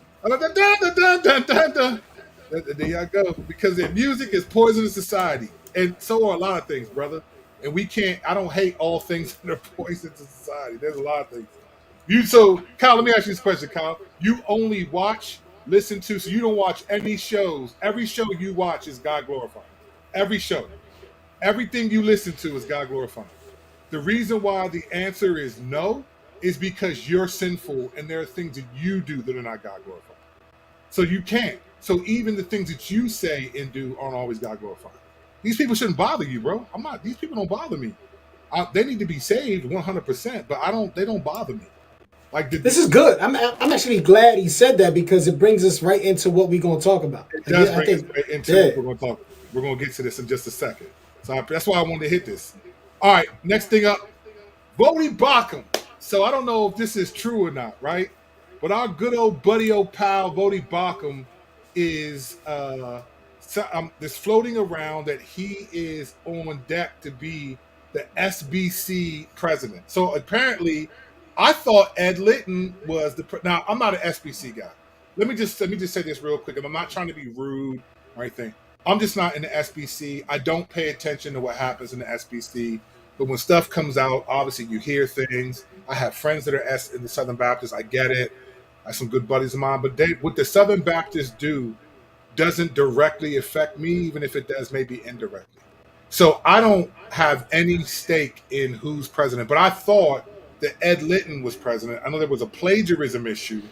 There y'all go. Because their music is poison to society, and so are a lot of things, brother. And we can't. I don't hate all things that are poison to society. There's a lot of things. So Kyle, let me ask you this question, Kyle. You only watch, listen to, so you don't watch any shows. Every show you watch is God glorifying. Every show. Everything you listen to is God glorifying. The reason why the answer is no is because you're sinful and there are things that you do that are not God glorifying. So you can't. So even the things that you say and do aren't always God glorifying. These people shouldn't bother you, bro. These people don't bother me. They need to be saved 100%, but they don't bother me. Like This is good. I'm actually glad he said that because it brings us right into what we're gonna talk about. It does I bring us think, right into yeah. what we're going to talk. We're going to get to this in just a second. So that's why I wanted to hit this. All right, next thing up, Vody Bakum. So I don't know if this is true or not, right? But our good old buddy, old pal, Vody Bakum is this floating around that he is on deck to be the SBC president. So apparently, I thought Ed Litton was now I'm not an SBC guy. Let me just say this real quick, and I'm not trying to be rude or anything. I'm just not in the SBC. I don't pay attention to what happens in the SBC. But when stuff comes out, obviously you hear things. I have friends that are in the Southern Baptists. I get it. I have some good buddies of mine. But what the Southern Baptists do doesn't directly affect me, even if it does maybe indirectly. So I don't have any stake in who's president. But I thought that Ed Litton was president. I know there was a plagiarism issue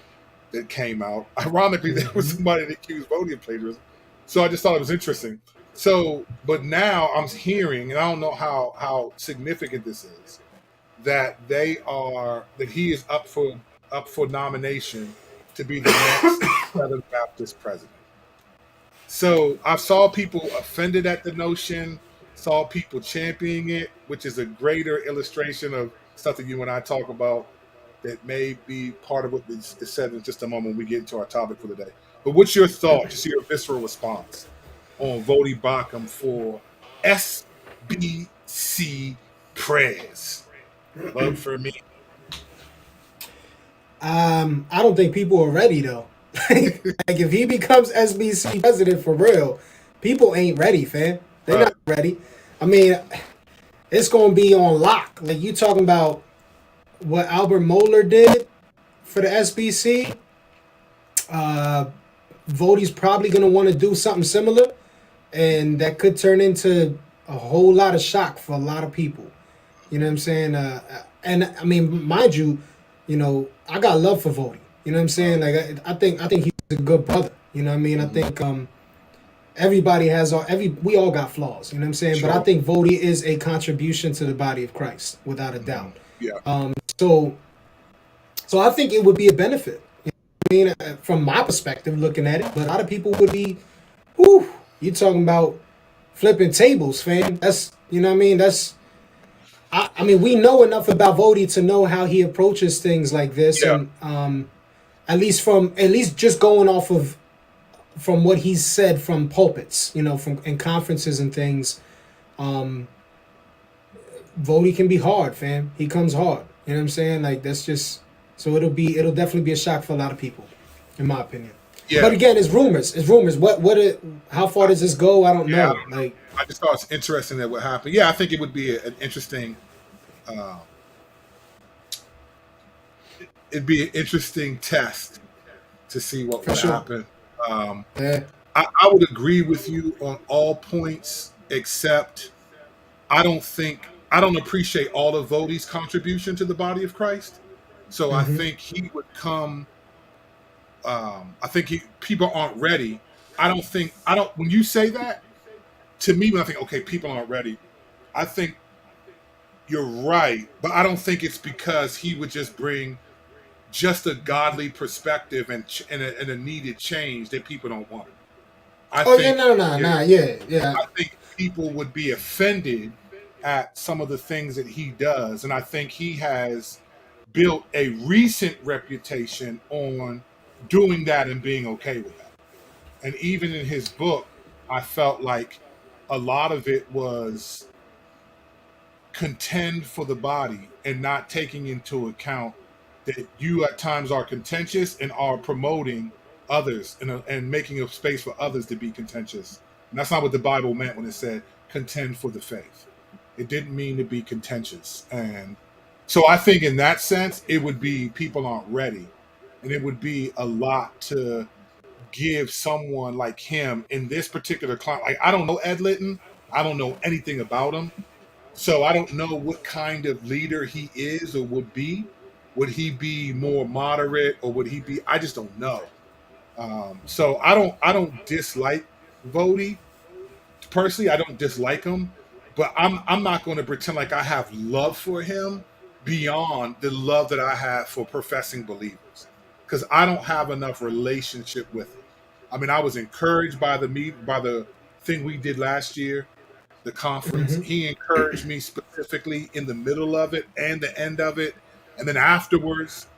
that came out. Ironically, there was somebody that accused Vody of plagiarism. So I just thought it was interesting. So, but now I'm hearing, and I don't know how significant this is, that he is up for nomination to be the next Southern Baptist president. So I saw people offended at the notion, saw people championing it, which is a greater illustration of stuff that you and I talk about that may be part of what is said in just a moment when we get into our topic for the day. But what's your thought, just your visceral response on Vody Bakum for SBC prayers? Vote for me. I don't think people are ready though. Like if he becomes SBC president for real, people ain't ready, fam. They're not ready. I mean, it's gonna be on lock. Like you talking about what Albert Mohler did for the SBC. Vody's probably gonna want to do something similar, and that could turn into a whole lot of shock for a lot of people. You know what I'm saying? And I mean, mind you, I got love for Vody. You know what I'm saying? Like I think he's a good brother. You know what I mean? I think everybody has we all got flaws. You know what I'm saying? Sure. But I think Vody is a contribution to the body of Christ, without a doubt. Yeah. So so I think it would be a benefit. I mean, from my perspective, looking at it, but a lot of people would be, whew, you talking about flipping tables, fam. That's, you know what I mean? I mean, we know enough about Vody to know how he approaches things like this, Yeah. and at least just going off of from what he's said from pulpits, you know, from in conferences and things. um, Vody can be hard, fam. He comes hard. You know what I'm saying? Like that's just so it'll definitely be a shock for a lot of people, in my opinion. But Yeah. again, it's rumors. It's rumors. How far I, does this go? I don't yeah. I know. don't know. Like I just thought it's interesting that what happened. Yeah, I think it would be an interesting. Uh, it'd be an interesting test to see what for would sure. happen. Um, Yeah. I would agree with you on all points, except I don't appreciate all of Vody's contribution to the body of Christ. So I Mm-hmm. think he would come. I think people aren't ready. I don't. When you say that to me, when I think, okay, people aren't ready, I think you're right, but I don't think it's because he would just bring just a godly perspective and a needed change that people don't want. I Oh yeah, think no, no, yeah, no, yeah, yeah, I think people would be offended at some of the things that he does, and I think he has built a recent reputation on doing that and being okay with that. And even in his book, I felt like a lot of it was contend for the body and not taking into account that you at times are contentious and are promoting others and making a space for others to be contentious. And that's not what the Bible meant when it said contend for the faith. It didn't mean to be contentious. And so I think in that sense, it would be people aren't ready. And it would be a lot to give someone like him in this particular climate. Like, I don't know Ed Litton. I don't know anything about him. So I don't know what kind of leader he is or would be. Would he be more moderate or would he be? I just don't know. So I don't dislike Vody personally. I don't dislike him, but I'm not going to pretend like I have love for him beyond the love that I have for professing believers because I don't have enough relationship with him. I mean, I was encouraged by the thing we did last year, the conference. mm-hmm. He encouraged me specifically in the middle of it and the end of it. And then afterwards,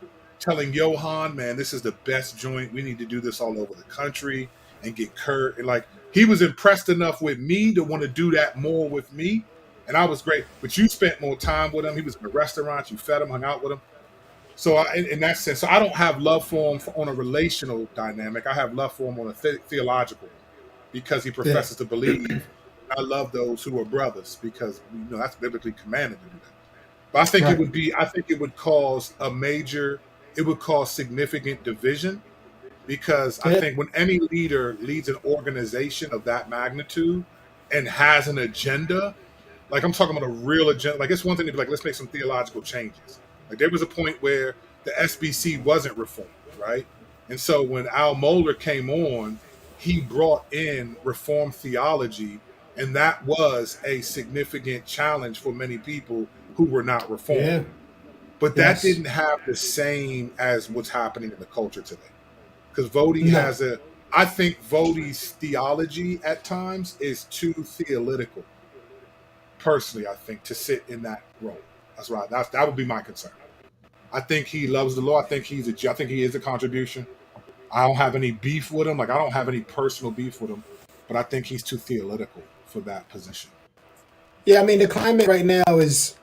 telling Johan, man, this is the best joint. We need to do this all over the country and get Kurt. And like, he was impressed enough with me to want to do that more with me. And I was great. But you spent more time with him. He was in a restaurant. You fed him, hung out with him. So in that sense, so I don't have love for him on a relational dynamic. I have love for him on a theological one because he Yeah, professes to believe. I love those who are brothers because that's biblically commanded to do that. But right. I think it would cause it would cause significant division because I Yeah, think when any leader leads an organization of that magnitude and has an agenda, like I'm talking about a real agenda. Like it's one thing to be like, let's make some theological changes. Like there was a point where the SBC wasn't reformed, right? And so when Al Mohler came on, he brought in reformed theology, and that was a significant challenge for many people who were not reformed. yeah, But that yes, didn't have the same as what's happening in the culture today. Because Vody no, has I think Vody's theology at times is too theological personally, I think, to sit in that role. That's right. That would be my concern. I think he loves the Lord. I think he is a contribution. I don't have any beef with him. Like I don't have any personal beef with him, but I think he's too theological for that position. yeah. I mean, the climate right now is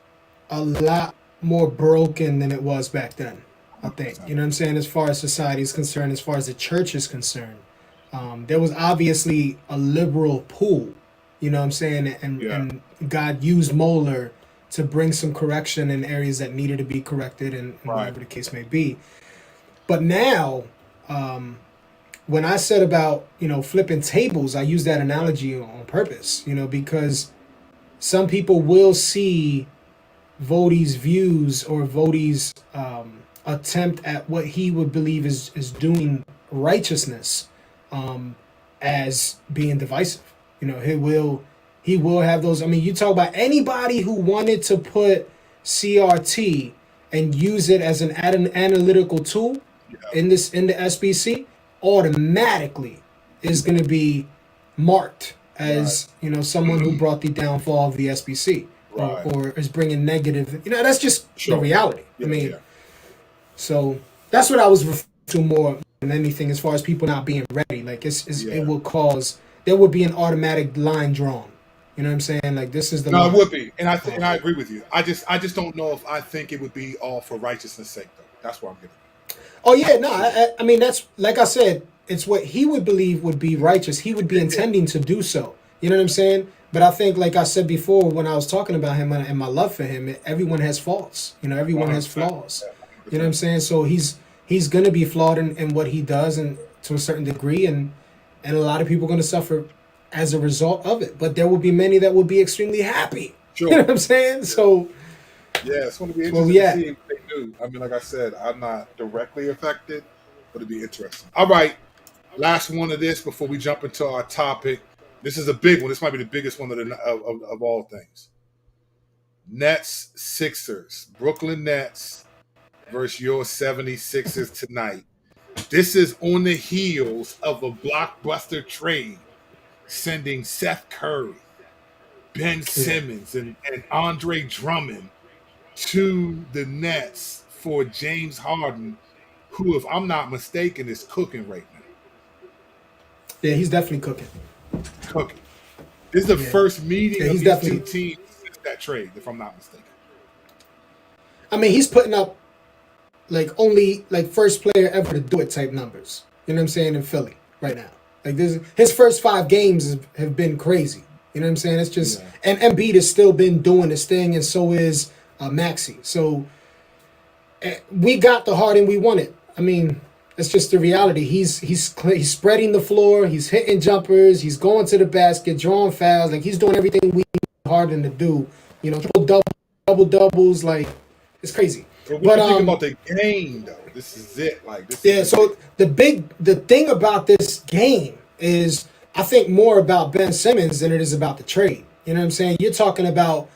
a lot more broken than it was back then. I think, 100%. you know what I'm saying, as far as society is concerned, as far as the church is concerned. There was obviously a liberal pool, you know what I'm saying, Yeah. and God used Moeller to bring some correction in areas that needed to be corrected, and Right. whatever the case may be. But now, um, when I said about, you know, flipping tables, I use that analogy on purpose, you know, because some people will see Vody's views or Vody's attempt at what he would believe is doing righteousness, um, as being divisive. You know, he will have those. I mean, you talk about anybody who wanted to put CRT and use it as an analytical tool Yeah. in the SBC, automatically is going to be marked Right. as someone who brought the downfall of the SBC, Right. or is bringing negative. That's just the Sure. reality. I Yeah. mean, Yeah. so that's what I was referring to more than anything, as far as people not being ready. Like it Yeah. will cause, there would be an automatic line drawn. You know what I'm saying? Like, this is the No, it line. would be, and I agree with you. I just don't know if I think it would be all for righteousness' sake, though. That's where I'm getting. Oh yeah, no, I mean, that's, like I said, it's what he would believe would be righteous. He would be Yeah. intending to do so. You know what I'm saying? But I think, like I said before, when I was talking about him and my love for him, everyone has faults. Everyone has 100%. flaws. Yeah. You know what I'm 100%. saying? So he's gonna be flawed in what he does, and to a certain degree, and a lot of people are gonna suffer as a result of it. But there will be many that will be extremely happy. You know Sure. what I'm saying? So Yeah, it's going to be that's where interesting we to at. see what they do. I mean, like I said, I'm not directly affected, but it'd be interesting. All right, last one of this before we jump into our topic. This is a big one. This might be the biggest one of all things. Nets Sixers, Brooklyn Nets versus your 76ers tonight. This is on the heels of a blockbuster trade sending Seth Curry, Ben Yeah. Simmons, and Andre Drummond to the Nets for James Harden, who, if I'm not mistaken, is cooking right now. Yeah, he's definitely cooking. Cooking. This is the Yeah. first meeting Yeah, of he's these two definitely. teams since that trade, if I'm not mistaken. I mean, he's putting up like only like first player ever to do it type numbers. You know what I'm saying, in Philly right now. Like, this, his first 5 games have been crazy. You know what I'm saying? It's just, Yeah. and Embiid has still been doing his thing, and so is Maxey. So we got the Harden we wanted. I mean, it's just the reality. He's spreading the floor. He's hitting jumpers. He's going to the basket, drawing fouls. Like, he's doing everything we need Harden to do. Double doubles. Like, it's crazy. But what But do you think about the game, though? This is it. Like, this is yeah. the big. So the thing about this game is, I think, more about Ben Simmons than it is about the trade. You know what I'm saying? You're talking about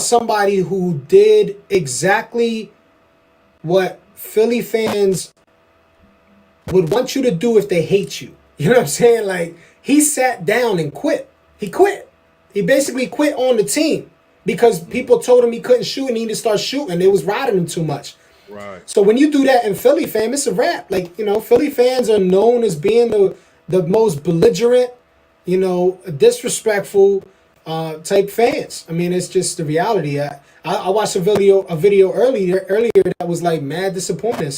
somebody who did exactly what Philly fans would want you to do if they hate you. You know what I'm saying? Like, he sat down and quit. He quit. He basically quit on the team because people told him he couldn't shoot and he needed to start shooting. It was riding him too much. Right. So when you do that in Philly, fam, it's a wrap. Like, Philly fans are known as being the most belligerent, disrespectful type fans. I mean, it's just the reality. I watched a video earlier that was like mad disappointing.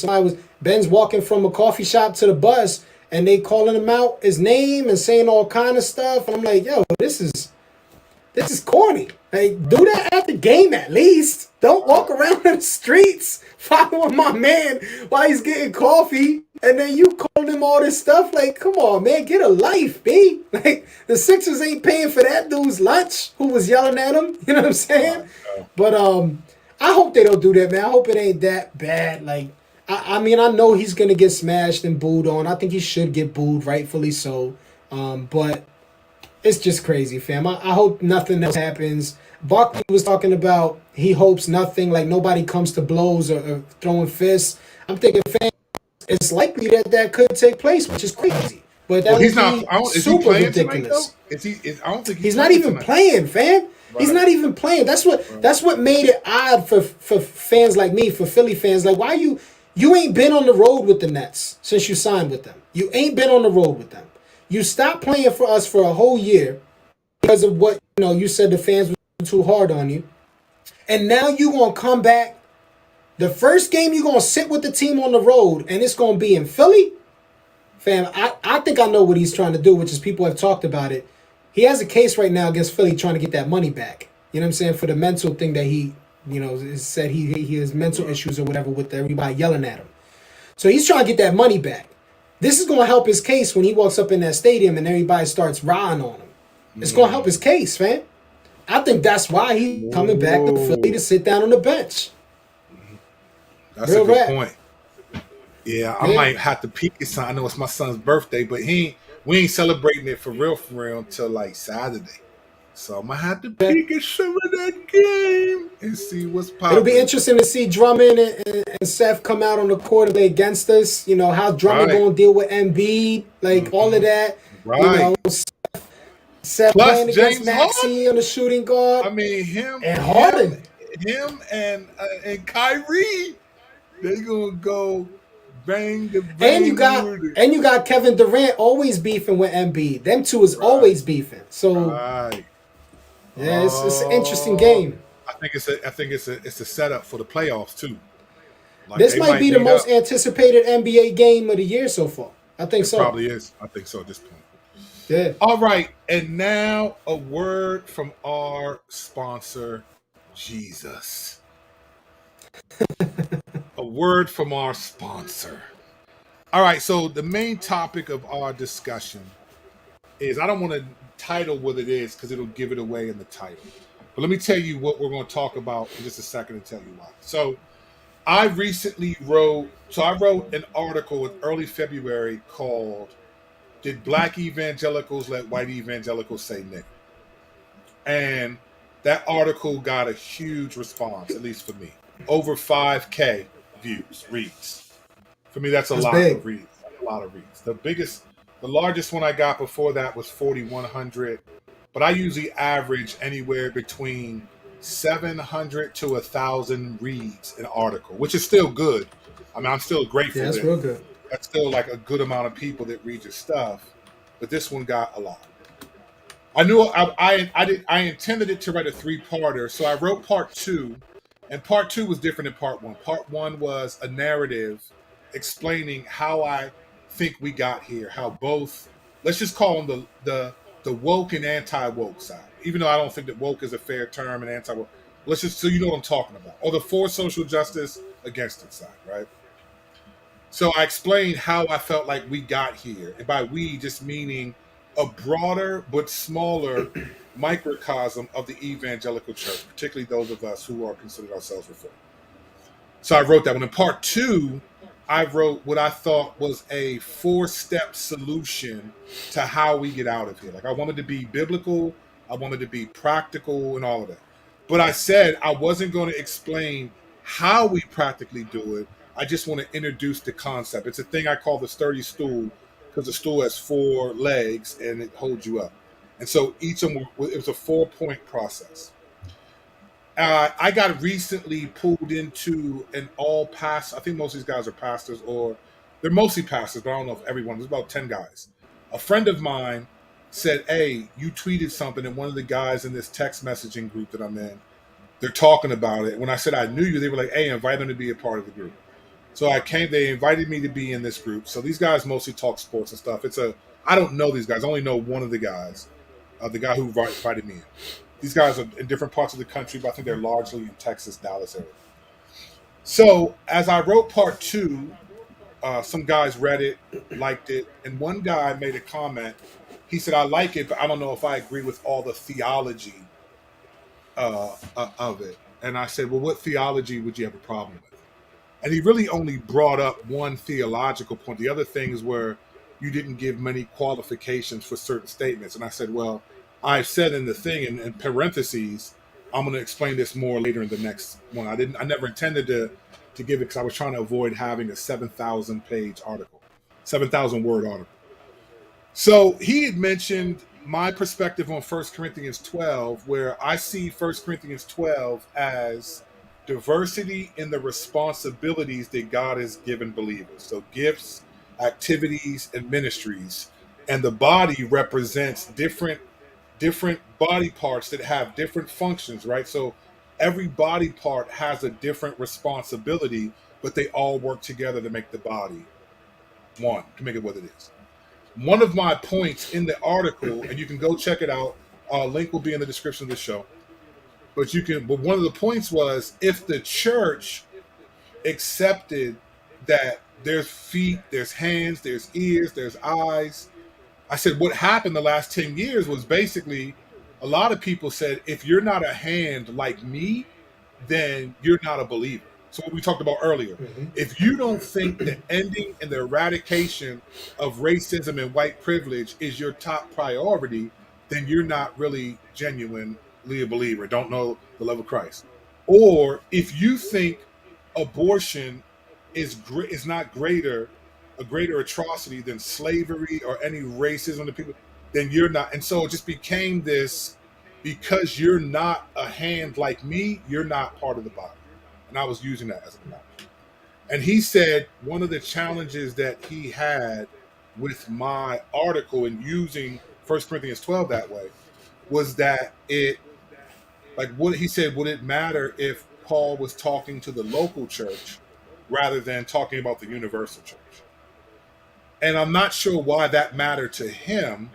Ben's walking from a coffee shop to the bus, and they calling him out his name and saying all kind of stuff, and I'm like, yo, this is corny. Like, do that at the game at least. Don't walk around in the streets following my man while he's getting coffee, and then you calling him all this stuff. Like, come on, man, get a life, B. Like, the Sixers ain't paying for that dude's lunch who was yelling at him. You know what I'm saying? Right. But I hope they don't do that, man. I hope it ain't that bad. Like, I mean, I know he's gonna get smashed and booed on. I think he should get booed, rightfully so. But it's just crazy, fam. I hope nothing else happens. Barkley was talking about he hopes nothing, like nobody comes to blows or throwing fists. I'm thinking, fam, it's likely that could take place, which is crazy. But that Well, would he's not. be Is he super playing tonight, though? ridiculous. Is he? I don't think He's not playing even tonight. playing, fam. He's Right. not even playing. That's what made it odd for fans like me, for Philly fans. Like, why you ain't been on the road with the Nets since you signed with them. You ain't been on the road with them. You stopped playing for us for a whole year because of what you said the fans were too hard on you. And now you gonna come back. The first game you gonna sit with the team on the road, and it's gonna be in Philly? Fam, I think I know what he's trying to do, which is, people have talked about it. He has a case right now against Philly trying to get that money back. You know what I'm saying? For the mental thing that he, said he has mental issues or whatever with everybody yelling at him. So he's trying to get that money back. This is going to help his case when he walks up in that stadium and everybody starts riding on him. It's going to help his case, fam. I think that's why he's coming back to Philly to sit down on the bench. That's Real a good rap. point. Yeah, I might have to peek his son. I know it's my son's birthday, but we ain't celebrating it for real until like Saturday. So I'm gonna have to peek at some of that game and see what's It'll be popping. interesting to see Drummond and Seth come out on the court and play against us. You know, how Drummond Right. going to deal with Embiid, like all of Hmm. that. You Right. know, Seth Plus playing against James Harden. Maxey on the shooting guard I mean, him, and him, Harden. him, and Kyrie. They gonna go bang the And you bang got with it. and you got Kevin Durant always beefing with Embiid. Them two is Right. always beefing. So Right. yeah, it's an interesting Oh, game. I think it's a setup for the playoffs too. Like This they might might be the meet most up. anticipated NBA game of the year so far. I think It so. probably is. I think so at this point. Yeah. All right, and now a word from our sponsor, Jesus. A word from our sponsor. All right, so the main topic of our discussion is I don't want to title what it is because it'll give it away in the title. But let me tell you what we're going to talk about in just a second and tell you why. So I wrote an article in early February called "Did Black Evangelicals Let White Evangelicals Say Nigger?" And that article got a huge response, at least for me. Over 5K views, reads. For me, that's a That's lot big. of reads. That's a lot of reads. The largest one I got before that was 4,100, but I usually average anywhere between 700 to 1,000 reads an article, which is still good. I mean, I'm still Yeah, grateful that's that real good. that's still like a good amount of people that read your stuff, but this one got a lot. I knew I intended it to write a three-parter, so I wrote part two, and part two was different than part one. Part one was a narrative explaining how I think we got here, how both, let's just call them the woke and anti-woke side, even though I don't think that woke is a fair term and anti-woke. Let's just, so you know what I'm talking about, or the for social justice against it side, right? So I explained how I felt like we got here, and by we just meaning a broader but smaller microcosm of the evangelical church, particularly those of us who are considered ourselves reformed. So I wrote that one. In part two, I wrote what I thought was a four-step solution to how we get out of here. Like I wanted to be biblical, I wanted to be practical, and all of that. But I said I wasn't going to explain how we practically do it. I just want to introduce the concept. It's a thing I call the sturdy stool because the stool has four legs and it holds you up. And so each of them, it was a 4-point process. I got recently pulled into an all past. I think most of these guys are pastors, or they're mostly pastors, but I don't know if everyone. There's about 10 guys. A friend of mine said, "Hey, you tweeted something," and one of the guys in this text messaging group that I'm in, they're talking about it. When I said I knew you, they were like, "Hey, invite them to be a part of the group." So I came. They invited me to be in this group. So these guys mostly talk sports and stuff. I don't know these guys. I only know one of the guys, the guy who invited me in. These guys are in different parts of the country, but I think they're largely in Texas, Dallas area. So as I wrote part two, some guys read it, liked it, and one guy made a comment. He said, "I like it, but I don't know if I agree with all the theology of it." And I said, "Well, what theology would you have a problem with?" And he really only brought up one theological point. The other things were you didn't give many qualifications for certain statements. And I said, well, I said in the thing in parentheses, I'm going to explain this more later in the next one. I never intended to give it because I was trying to avoid having a 7,000 page article, 7,000 word article. So he had mentioned my perspective on First Corinthians 12, where I see First Corinthians 12 as diversity in the responsibilities that God has given believers. So gifts, activities, and ministries. And the body represents different body parts that have different functions, right? So every body part has a different responsibility, but they all work together to make the body one, to make it what it is. One of my points in the article, and you can go check it out. Link will be in the description of the show. But one of the points was if the church accepted that there's feet, there's hands, there's ears, there's eyes. I said what happened the last 10 years was basically a lot of people said if you're not a hand like me, then you're not a believer. So what we talked about earlier, Mm-hmm. if you don't think the ending and the eradication of racism and white privilege is your top priority, then you're not really genuinely a believer, don't know the love of Christ. Or if you think abortion is not a greater atrocity than slavery or any racism to people, then you're not. And so it just became this, because you're not a hand like me, you're not part of the body. And I was using that as an analogy. And he said one of the challenges that he had with my article and using 1 Corinthians 12 that way was that it, like what he said, would it matter if Paul was talking to the local church rather than talking about the universal church? And I'm not sure why that mattered to him,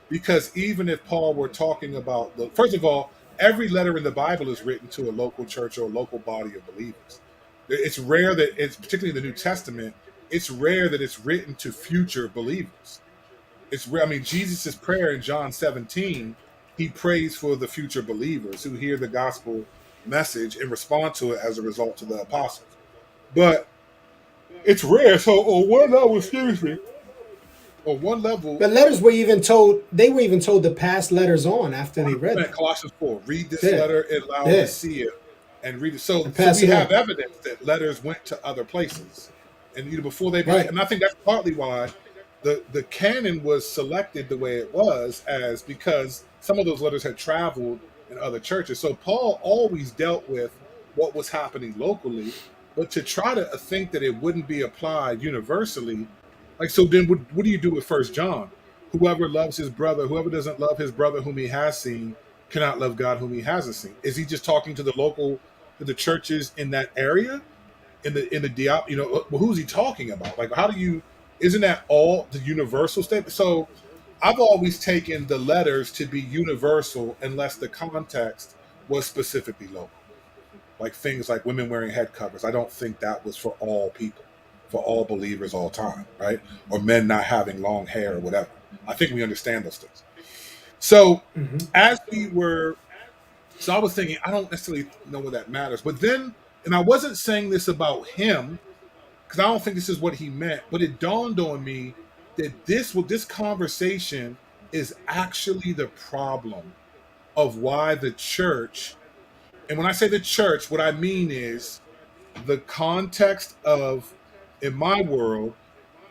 because even if Paul were talking about the, first of all, every letter in the Bible is written to a local church or a local body of believers. It's rare that it's, particularly in the New Testament, it's rare that it's written to future believers. It's rare. I mean, Jesus' prayer in John 17, he prays for the future believers who hear the gospel message and respond to it as a result to the apostles. But it's rare. So on one level, excuse me, on one level, But letters were even told, they were even told to pass letters on after they read 100%, them. Colossians 4, read this Yeah, letter aloud to yeah, see it and read it. So, and so pass we it have on. evidence that letters went to other places, and before they became, Right. and I think that's partly why the canon was selected the way it was, as because some of those letters had traveled in other churches. So Paul always dealt with what was happening locally, but to try to think that it wouldn't be applied universally, like, so then what do you do with First John? Whoever loves his brother, whoever doesn't love his brother whom he has seen, cannot love God whom he hasn't seen. Is he just talking to the churches in that area, in the diop? Well, who's he talking about? Like, how do you? Isn't that all the universal statement? So, I've always taken the letters to be universal unless the context was specifically local, like things like women wearing head covers. I don't think that was for all people, for all believers all time, right? Or men not having long hair or whatever. I think we understand those things. So Hmm. as we were, so I was thinking, I don't necessarily know what that matters. But then, and I wasn't saying this about him because I don't think this is what he meant, but it dawned on me that this conversation is actually the problem of why the church, and when I say the church, what I mean is the context of, in my world,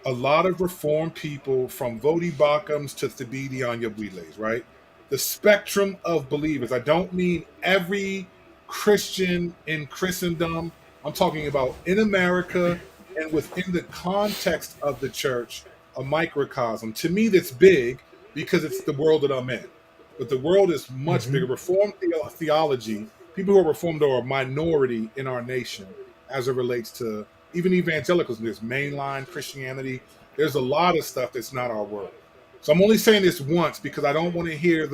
a lot of reformed people from Vodi Bakums to Thabiti Anyabwiles, right? The spectrum of believers. I don't mean every Christian in Christendom. I'm talking about in America and within the context of the church, a microcosm. To me, that's big because it's the world that I'm in. But the world is much Hmm. bigger. Reformed theology, people who are reformed are a minority in our nation as it relates to even evangelicals. There's mainline Christianity. There's a lot of stuff that's not our world. So I'm only saying this once because I don't want to hear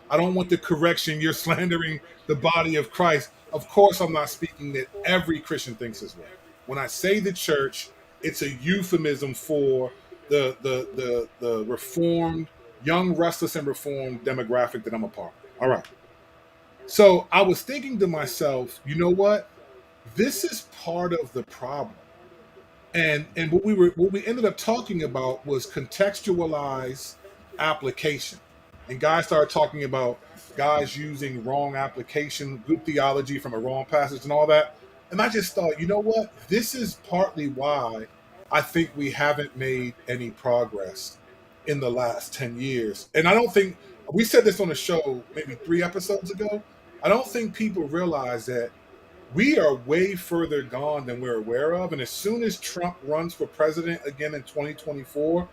I don't want the correction, you're slandering the body of Christ. Of course, I'm not speaking that every Christian thinks this way. When I say the church, it's a euphemism for the reformed, young, restless, and reformed demographic that I'm a part of. All right. So I was thinking to myself, you know what? This is part of the problem. And what we ended up talking about was contextualize application. And guys started talking about guys using wrong application, good theology from a wrong passage and all that. And I just thought, you know what? This is partly why I think we haven't made any progress in the last 10 years. And I don't think we said this on the show maybe 3 episodes ago. I don't think people realize that we are way further gone than we're aware of. And as soon as Trump runs for president again in 2024,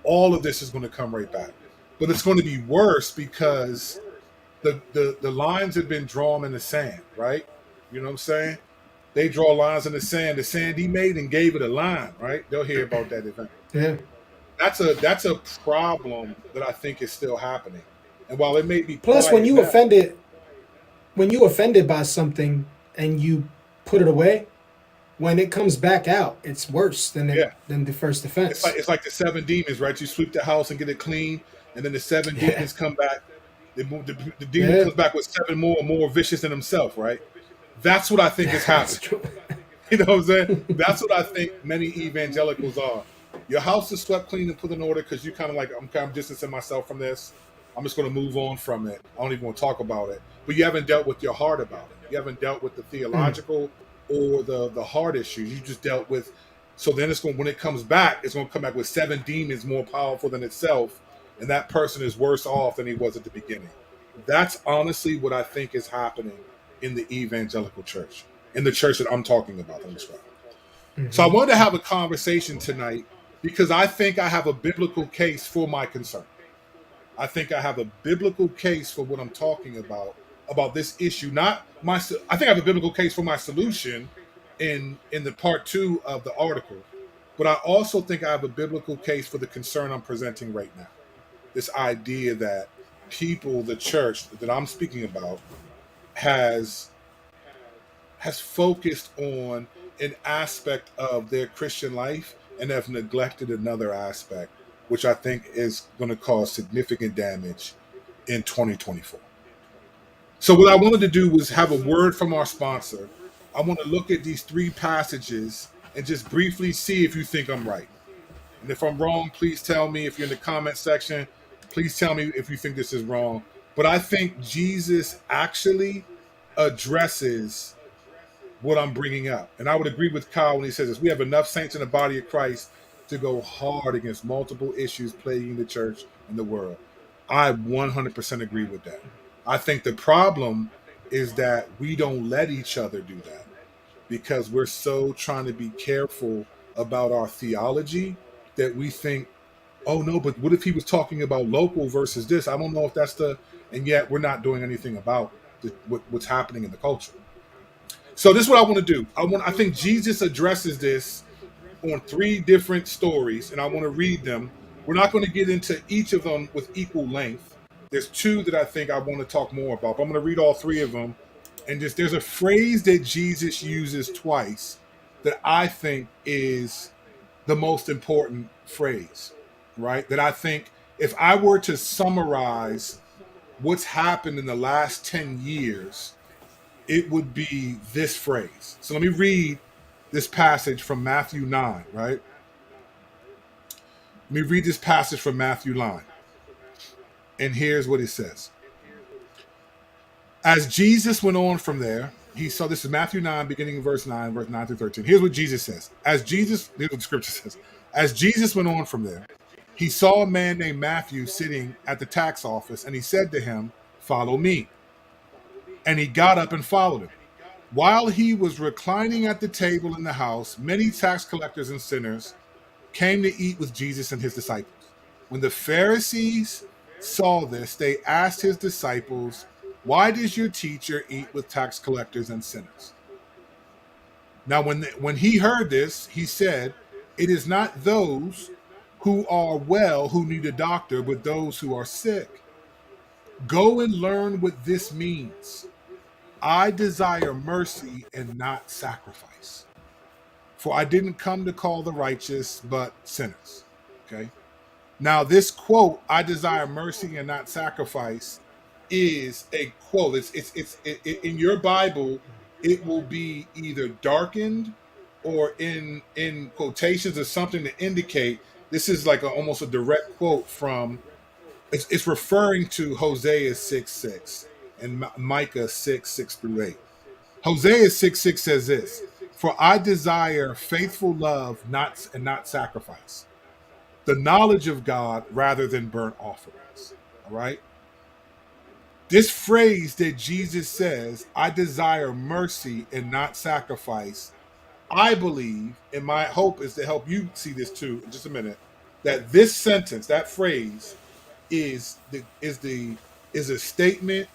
all of this is going to come right back. But it's going to be worse because the lines have been drawn in the sand, right? You know what I'm saying? They draw lines in the sand he made and gave it a line, right? They'll hear about that event. Yeah. That's a problem that I think is still happening. And while it may be Plus, quiet now, when you offended by something and you put it away, when it comes back out, it's worse yeah, than the first it's like offense. it's like the seven demons, right? You sweep the house and get it clean, and then the seven Yeah. demons come back. The demon Yeah. comes back with seven more vicious than himself, right? That's what I think is That's happening. true. You know what I'm saying? That's what I think many evangelicals are. Your house is swept clean and put in order because you kind of like, I'm kind of distancing myself from this. I'm just going to move on from it. I don't even want to talk about it. But you haven't dealt with your heart about it. You haven't dealt with the Mm. theological or the heart issues. You just dealt with. So then it's going when it comes back, it's going to come back with seven demons more powerful than itself, and that person is worse off than he was at the beginning. That's honestly what I think is happening in the evangelical church, in the church that I'm talking about. I'm describing. So I Mm-hmm. wanted to have a conversation tonight because I think I have a biblical case for my concern. I think I have a biblical case for what I'm talking about this issue. Not my. I think I have a biblical case for my solution in the part two of the article, but I also think I have a biblical case for the concern I'm presenting right now. This idea that people, the church that I'm speaking about, has has focused on an aspect of their Christian life and have neglected another aspect, which I think is going to cause significant damage in 2024. So, what I wanted to do was have a word from our sponsor. I want to look at these three passages and just briefly see if you think I'm right. And if I'm wrong, please tell me. If you're in the comment section, please tell me if you think this is wrong. But I think Jesus actually addresses what I'm bringing up. And I would agree with Kyle when he says this. We have enough saints in the body of Christ to go hard against multiple issues plaguing the church and the world. I 100% agree with that. I think the problem is that we don't let each other do that because we're so trying to be careful about our theology that we think, oh no, but what if he was talking about local versus this? I don't know if that's and yet we're not doing anything about what's happening in the culture. So this is what I want to do. I think Jesus addresses this on three different stories, and I want to read them. We're not going to get into each of them with equal length. There's two that I think I want to talk more about. But I'm going to read all three of them. And just there's a phrase that Jesus uses twice that I think is the most important phrase, right? That I think if I were to summarize what's happened in the last 10 years, it would be this phrase. So let me read this passage from Matthew 9, right? Let me read this passage from Matthew 9. And here's what it says. As Jesus went on from there, he saw this is Matthew 9, beginning in verse 9 through 13. Here's what Jesus says. Here's what the scripture says. As Jesus went on from there, he saw a man named Matthew sitting at the tax office, and he said to him, "Follow me." And he got up and followed him. While he was reclining at the table in the house, many tax collectors and sinners came to eat with Jesus and his disciples. When the Pharisees saw this, they asked his disciples, "Why does your teacher eat with tax collectors and sinners?" Now, when he heard this, he said, "It is not those who are well who need a doctor, but those who are sick. Go and learn what this means. I desire mercy and not sacrifice. For I didn't come to call the righteous, but sinners." Okay. Now, this quote, "I desire mercy and not sacrifice," is a quote. In your Bible, it will be either darkened or in quotations or something to indicate this is like almost a direct quote from. It's referring to Hosea 6:6 and Micah 6:6 through 8. Hosea 6:6 says this: "For I desire faithful love, not sacrifice, the knowledge of God rather than burnt offerings." All right. This phrase that Jesus says, "I desire mercy and not sacrifice," I believe, and my hope is to help you see this too in just a minute, that this sentence, that phrase, is the is the is a statement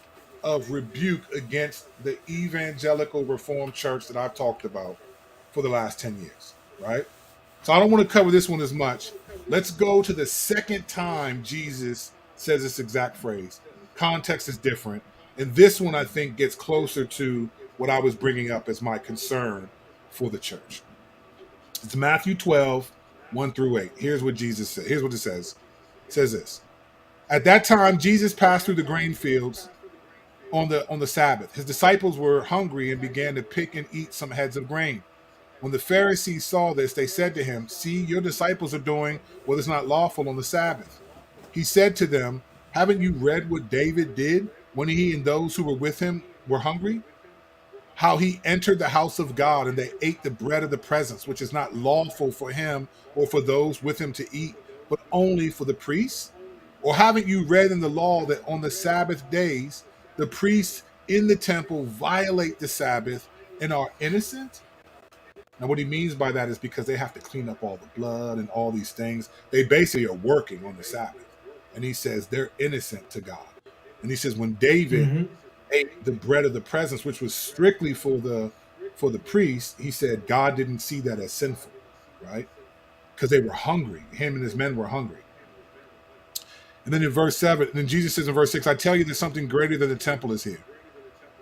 of rebuke against the evangelical reformed church that I've talked about for the last 10 years, right? So I don't want to cover this one as much. Let's go to the second time Jesus says this exact phrase. Context is different. And this one, I think, gets closer to what I was bringing up as my concern for the church. It's Matthew 12, 1 through 8. Here's what Jesus said. Here's what it says. It says this. At that time, Jesus passed through the grain fields on the Sabbath. His disciples were hungry and began to pick and eat some heads of grain. When the Pharisees saw this, they said to him, "See, your disciples are doing what is not lawful on the Sabbath." He said to them, Haven't you read what David did when he and those who were with him were hungry? How he entered the house of God and they ate the bread of the presence, which is not lawful for him or for those with him to eat, but only for the priests? Or haven't you read in the law that on the Sabbath days, the priests in the temple violate the Sabbath and are innocent? Now, what he means by that is because they have to clean up all the blood and all these things. They basically are working on the Sabbath. And he says they're innocent to God. And he says when David Mm-hmm. ate the bread of the presence, which was strictly for the priest, he said God didn't see that as sinful, right? Because they were hungry. Him and his men were hungry. And then in verse 7, and then Jesus says in verse 6, I tell you that something greater than the temple is here.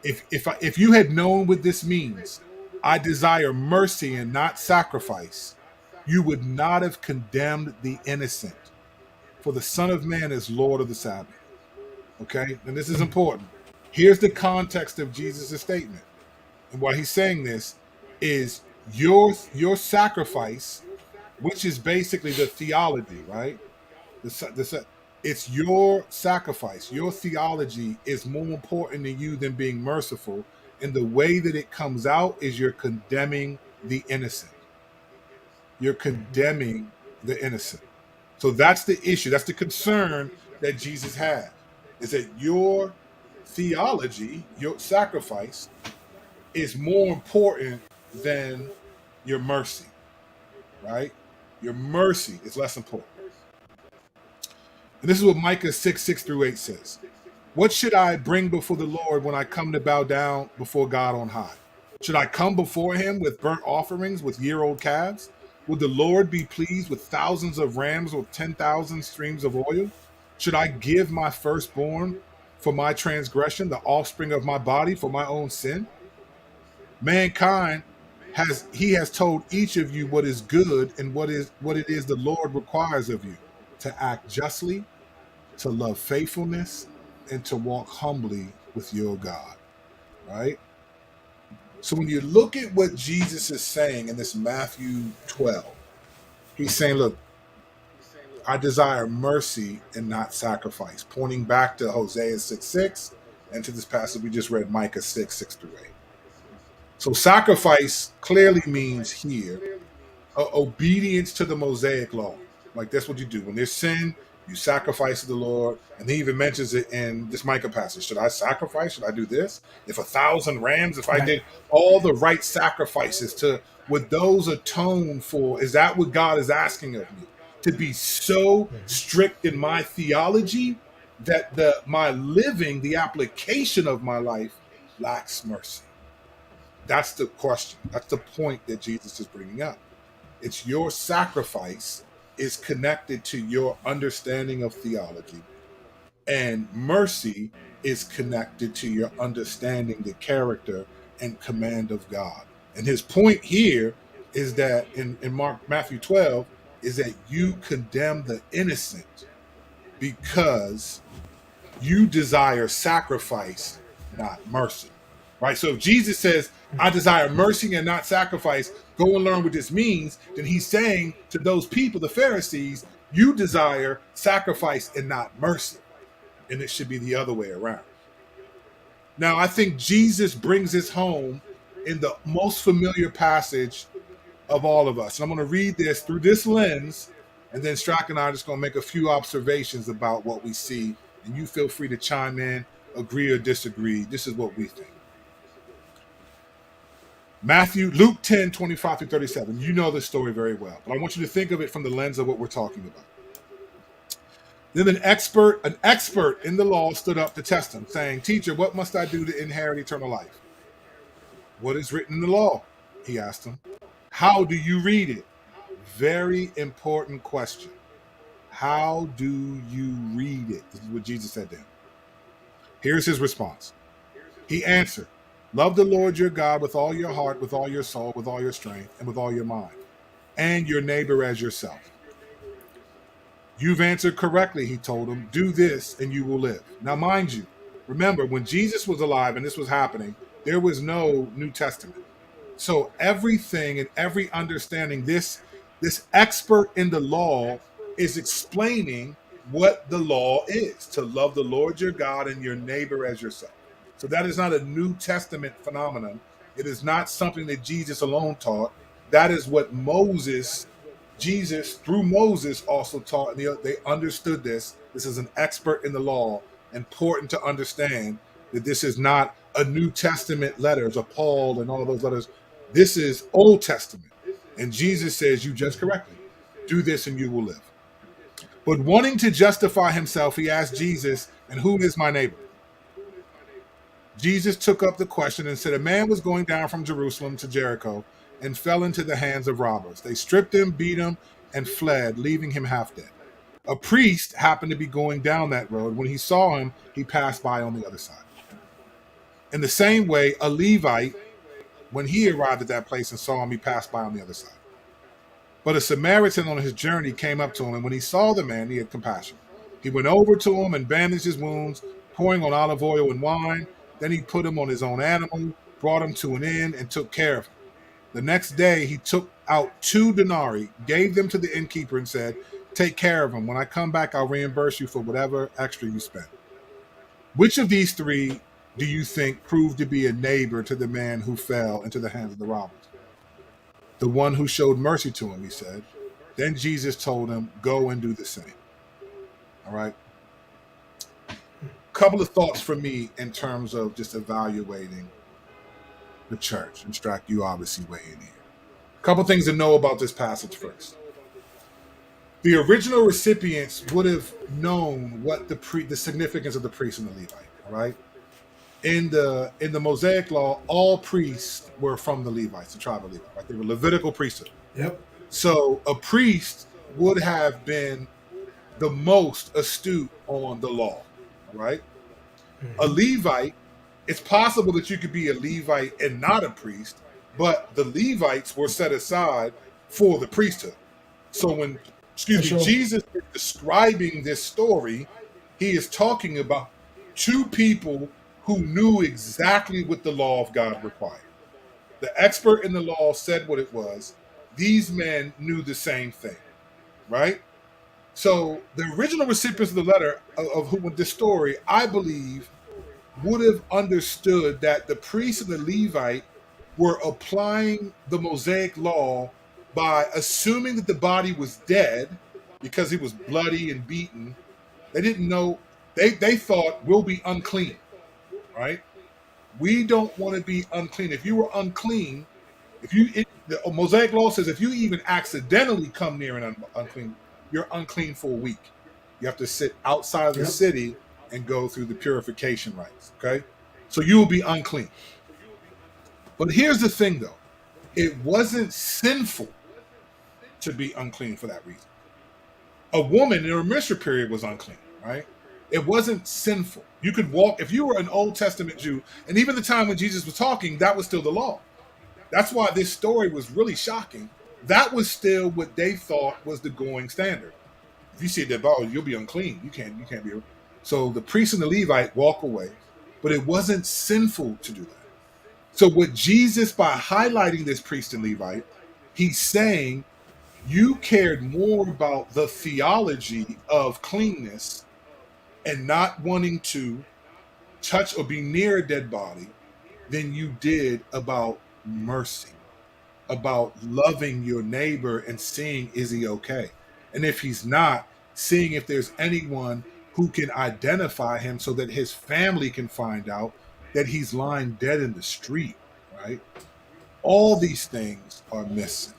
If you had known what this means, I desire mercy and not sacrifice, you would not have condemned the innocent. For the Son of Man is Lord of the Sabbath. Okay? And this is important. Here's the context of Jesus' statement. And why he's saying this is your sacrifice, which is basically the theology, right? It's your sacrifice. Your theology is more important to you than being merciful. And the way that it comes out is you're condemning the innocent. You're condemning the innocent. So that's the issue. That's the concern that Jesus had, is that your theology, your sacrifice, is more important than your mercy, right? Your mercy is less important. And this is what Micah 6:6-8 says. What should I bring before the Lord when I come to bow down before God on high? Should I come before him with burnt offerings, with year-old calves? Would the Lord be pleased with thousands of rams or 10,000 streams of oil? Should I give my firstborn for my transgression, the offspring of my body for my own sin? Mankind has told each of you what is good and what it is the Lord requires of you: to act justly, to love faithfulness, and to walk humbly with your God. Right? So when you look at what Jesus is saying in this Matthew 12, he's saying, look, I desire mercy and not sacrifice, pointing back to Hosea 6:6 and to this passage we just read, Micah 6:6-8. So sacrifice clearly means here obedience to the Mosaic law. Like that's what you do. When there's sin, you sacrifice to the Lord. And he even mentions it in this Micah passage. Should I sacrifice? Should I do this? If 1,000 rams, if I Right. did all the right sacrifices, would those atone for? Is that what God is asking of me? To be so strict in my theology that my living, the application of my life lacks mercy. That's the question. That's the point that Jesus is bringing up. It's your sacrifice is connected to your understanding of theology, and mercy is connected to your understanding the character and command of God. And his point here is that in Matthew 12 is that you condemn the innocent because you desire sacrifice, not mercy. Right? So if Jesus says, I desire mercy and not sacrifice, go and learn what this means, then he's saying to those people, the Pharisees, you desire sacrifice and not mercy. And it should be the other way around. Now, I think Jesus brings this home in the most familiar passage of all of us. And I'm going to read this through this lens, and then Strack and I are just going to make a few observations about what we see. And you feel free to chime in, agree or disagree. This is what we think. Luke 10:25-37. You know this story very well, but I want you to think of it from the lens of what we're talking about. Then an expert in the law stood up to test him, saying, Teacher, what must I do to inherit eternal life? What is written in the law? He asked him. How do you read it? Very important question. How do you read it? This is what Jesus said to him. Here's his response. He answered, Love the Lord your God with all your heart, with all your soul, with all your strength, and with all your mind, and your neighbor as yourself. You've answered correctly, he told him. Do this and you will live. Now, mind you, remember, when Jesus was alive and this was happening, there was no New Testament. So everything and every understanding, this expert in the law is explaining what the law is, to love the Lord your God and your neighbor as yourself. So that is not a New Testament phenomenon. It is not something that Jesus alone taught. That is what Jesus, through Moses, also taught. And they understood this. This is an expert in the law. Important to understand that this is not a New Testament letters of Paul and all of those letters. This is Old Testament. And Jesus says, you just correctly, do this and you will live. But wanting to justify himself, he asked Jesus, and who is my neighbor? Jesus took up the question and said, a man was going down from Jerusalem to Jericho and fell into the hands of robbers. They stripped him, beat him, and fled, leaving him half dead. A priest happened to be going down that road. When he saw him, he passed by on the other side. In the same way, a Levite, when he arrived at that place and saw him, he passed by on the other side. But a Samaritan on his journey came up to him, and when he saw the man, he had compassion. He went over to him and bandaged his wounds, pouring on olive oil and wine. Then he put him on his own animal, brought him to an inn, and took care of him. The next day, he took out 2 denarii, gave them to the innkeeper, and said, take care of him. When I come back, I'll reimburse you for whatever extra you spend. Which of these 3 do you think proved to be a neighbor to the man who fell into the hands of the robbers? The one who showed mercy to him, he said. Then Jesus told him, go and do the same. All right. Couple of thoughts from me in terms of just evaluating the church. And Strack, you obviously weigh in here. A couple things to know about this passage first. The original recipients would have known what the significance of the priest and the Levite. All right. In the Mosaic law, all priests were from the Levites, the tribe of Levi. Right? They were Levitical priesthood. Yep. So a priest would have been the most astute on the law. All right. A Levite, it's possible that you could be a Levite and not a priest, but the Levites were set aside for the priesthood. So when, Jesus is describing this story, he is talking about 2 people who knew exactly what the law of God required. The expert in the law said what it was. These men knew the same thing, right? So the original recipients of the letter of who with this story, I believe, would have understood that the priest and the Levite were applying the Mosaic law by assuming that the body was dead because he was bloody and beaten. They didn't know, they thought we'll be unclean, right? We don't want to be unclean. If you were unclean, the Mosaic law says if you even accidentally come near an unclean, you're unclean for a week. You have to sit outside of the city and go through the purification rites. Okay, so you will be unclean. But here's the thing, though: it wasn't sinful to be unclean for that reason. A woman in her menstrual period was unclean, right? It wasn't sinful. You could walk if you were an Old Testament Jew, and even the time when Jesus was talking, that was still the law. That's why this story was really shocking. That was still what they thought was the going standard. If you see a dead body, you'll be unclean. You can't be. So the priest and the Levite walk away, but it wasn't sinful to do that. So what Jesus, by highlighting this priest and Levite, he's saying you cared more about the theology of cleanness and not wanting to touch or be near a dead body than you did about mercy, about loving your neighbor and seeing, is he okay? And if he's not, seeing if there's anyone who can identify him so that his family can find out that he's lying dead in the street, right? All these things are missing.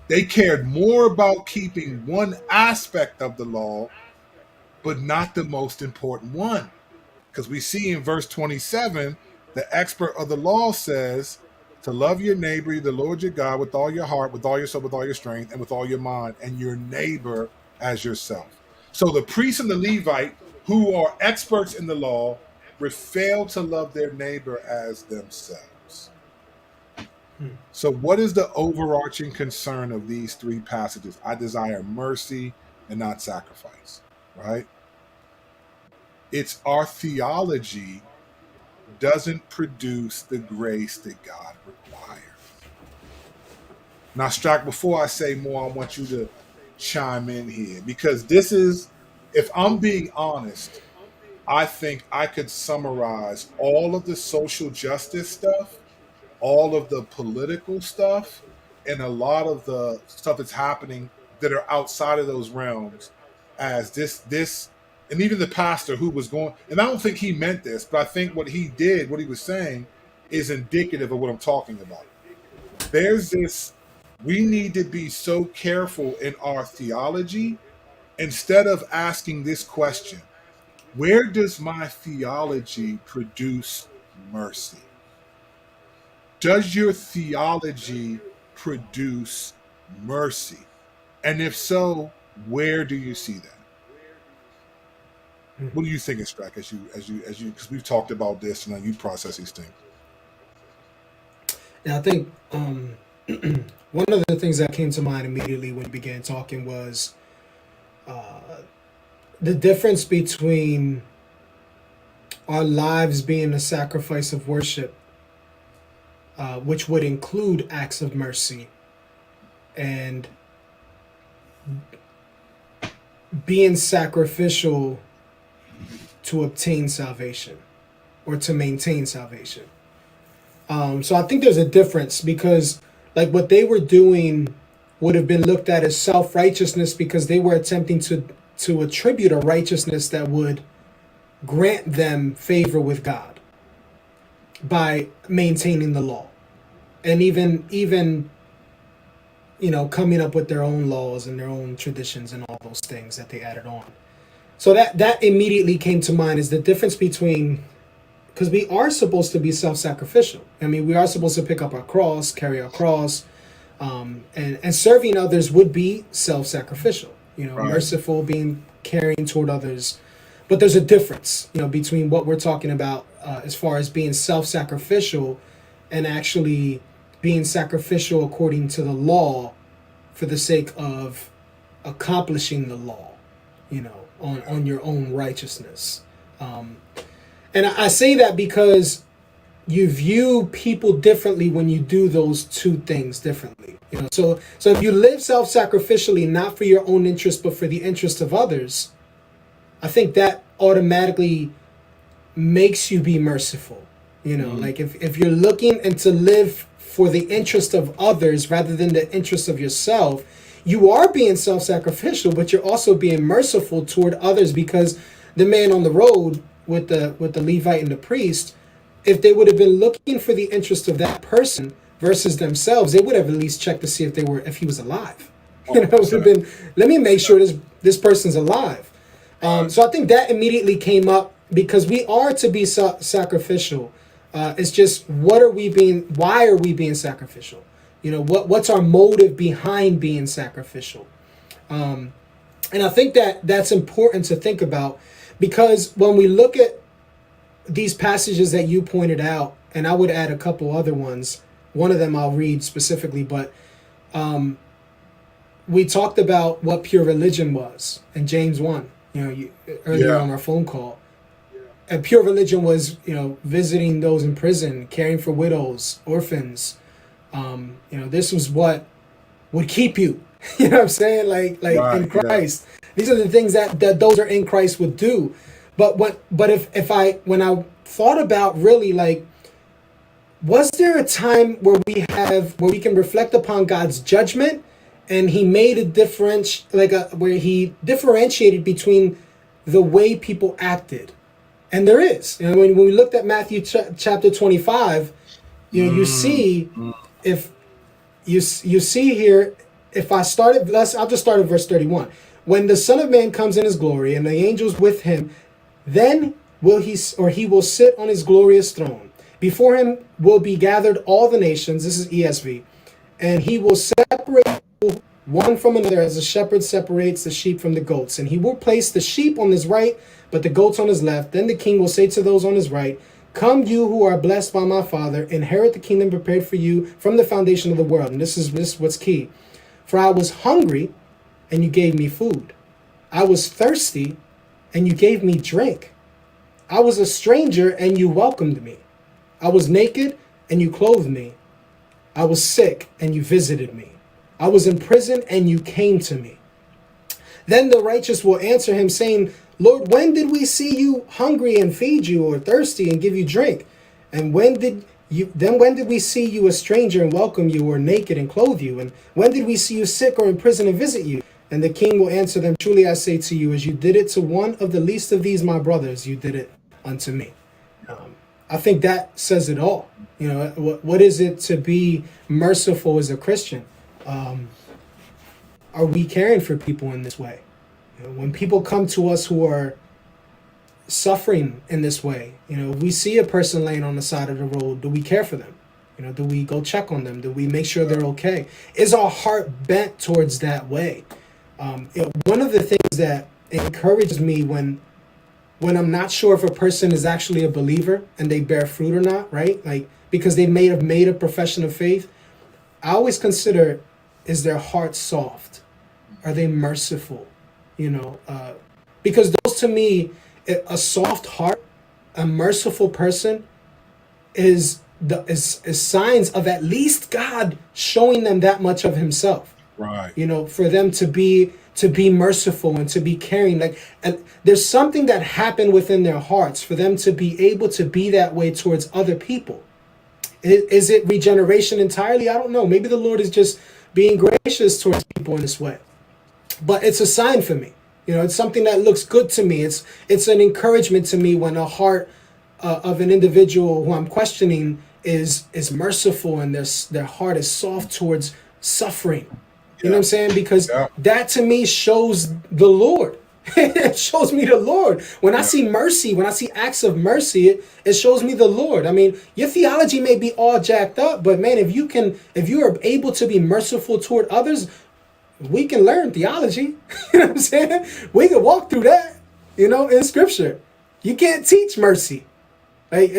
They cared more about keeping one aspect of the law, but not the most important one. Because we see in verse 27, the expert of the law says to love your neighbor, the Lord your God, with all your heart, with all your soul, with all your strength, and with all your mind, and your neighbor as yourself. So the priest and the Levite, who are experts in the law, fail to love their neighbor as themselves. So what is the overarching concern of these 3 passages? I desire mercy and not sacrifice, right? It's our theology doesn't produce the grace that God requires. Now, Strack, before I say more, I want you to chime in here, because this is If I'm being honest, I think I could summarize all of the social justice stuff, all of the political stuff, and a lot of the stuff that's happening that are outside of those realms as this and even the pastor who was going, and I don't think he meant this, but I think what he did, what he was saying is indicative of what I'm talking about. There's this, we need to be so careful in our theology instead of asking this question: where does my theology produce mercy? Does your theology produce mercy? And if so, where do you see that? What do you think, Strack, as you, because we've talked about this and you process these things? And I think one of the things that came to mind immediately when you began talking was the difference between our lives being a sacrifice of worship, which would include acts of mercy, and being sacrificial to obtain salvation or to maintain salvation. So I think there's a difference because, like, what they were doing would have been looked at as self-righteousness because they were attempting to attribute a righteousness that would grant them favor with God by maintaining the law, and even coming up with their own laws and their own traditions and all those things that they added on. So that immediately came to mind is the difference between, because we are supposed to be self-sacrificial. I mean, we are supposed to pick up our cross, carry our cross, and serving others would be self-sacrificial. Right. Merciful, being caring toward others. But there's a difference, between what we're talking about as far as being self-sacrificial and actually being sacrificial according to the law for the sake of accomplishing the law, on your own righteousness. And I say that because you view people differently when you do those two things differently. So if you live self-sacrificially, not for your own interest, but for the interest of others, I think that automatically makes you be merciful. Like if you're looking and to live for the interest of others rather than the interest of yourself, you are being self-sacrificial, but you're also being merciful toward others, because the man on the road with the Levite and the priest, if they would have been looking for the interest of that person versus themselves, they would have at least checked to see if he was alive. It would have been, let me make sure this person's alive. So I think that immediately came up because we are to be sacrificial. It's just why are we being sacrificial? What's our motive behind being sacrificial? And I think that's important to think about, because when we look at these passages that you pointed out, and I would add a couple other ones, one of them I'll read specifically, but we talked about what pure religion was in James 1, earlier on our phone call. And pure religion was, visiting those in prison, caring for widows, orphans. This was what would keep you. You know what I'm saying? Like right, in Christ. Yeah. These are the things that those are in Christ would do. But when I thought about really, like, was there a time where we can reflect upon God's judgment, and he made a difference, where he differentiated between the way people acted? And there is. When we looked at Matthew chapter 25, you see, if you see here, if I started, I'll just start at verse 31. When the Son of Man comes in his glory and the angels with him, then he will sit on his glorious throne. Before him will be gathered all the nations. This is ESV. And he will separate one from another as a shepherd separates the sheep from the goats. And he will place the sheep on his right, but the goats on his left. Then the king will say to those on his right, "Come, you who are blessed by my Father, inherit the kingdom prepared for you from the foundation of the world." And this is what's key. "For I was hungry, and you gave me food. I was thirsty, and you gave me drink. I was a stranger, and you welcomed me. I was naked, and you clothed me. I was sick, and you visited me. I was in prison, and you came to me." Then the righteous will answer him, saying, Lord, when did we see you hungry and feed you, or thirsty and give you drink? And when did we see you a stranger and welcome you, or naked and clothe you? And when did we see you sick or in prison and visit you? And the king will answer them, Truly I say to you, as you did it to one of the least of these my brothers, you did it unto me. I think that says it all. You know, what is it to be merciful as a Christian? Are we caring for people in this way? You know, when people come to us who are suffering in this way, you know, we see a person laying on the side of the road, do we care for them? You know, do we go check on them? Do we make sure they're okay? Is our heart bent towards that way? One of the things that encourages me when I'm not sure if a person is actually a believer and they bear fruit or not, right? Like, because they may have made a profession of faith, I always consider, is their heart soft? Are they merciful? You know, because those to me, a soft heart, a merciful person is signs of at least God showing them that much of himself. Right. You know, for them to be merciful and to be caring, like, and there's something that happened within their hearts for them to be able to be that way towards other people. Is it regeneration entirely? I don't know. Maybe the Lord is just being gracious towards people in this way. But it's a sign for me. You know, it's something that looks good to me. It's an encouragement to me when a heart of an individual who I'm questioning is merciful and their heart is soft towards suffering. You know what I'm saying? Because Yeah. that to me shows the Lord. It shows me the Lord. When I see mercy, when I see acts of mercy, it shows me the Lord. I mean, your theology may be all jacked up, but man, if you are able to be merciful toward others, we can learn theology. You know what I'm saying? We can walk through that, you know, in scripture. You can't teach mercy. Like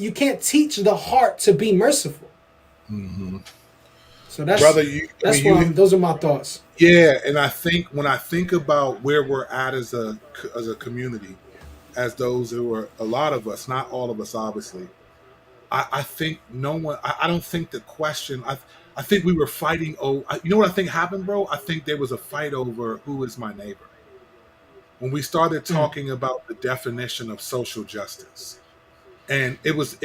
you can't teach the heart to be merciful. Mm-hmm. So Brother, those are my thoughts. yeah, and I think when I think about where we're at as a community, as those who are a lot of us, not all of us, obviously, I think no one. I don't think the question. I think we were fighting. Oh, you know what I think happened, bro? I think there was a fight over who is my neighbor. When we started Mm. talking about the definition of social justice, and it was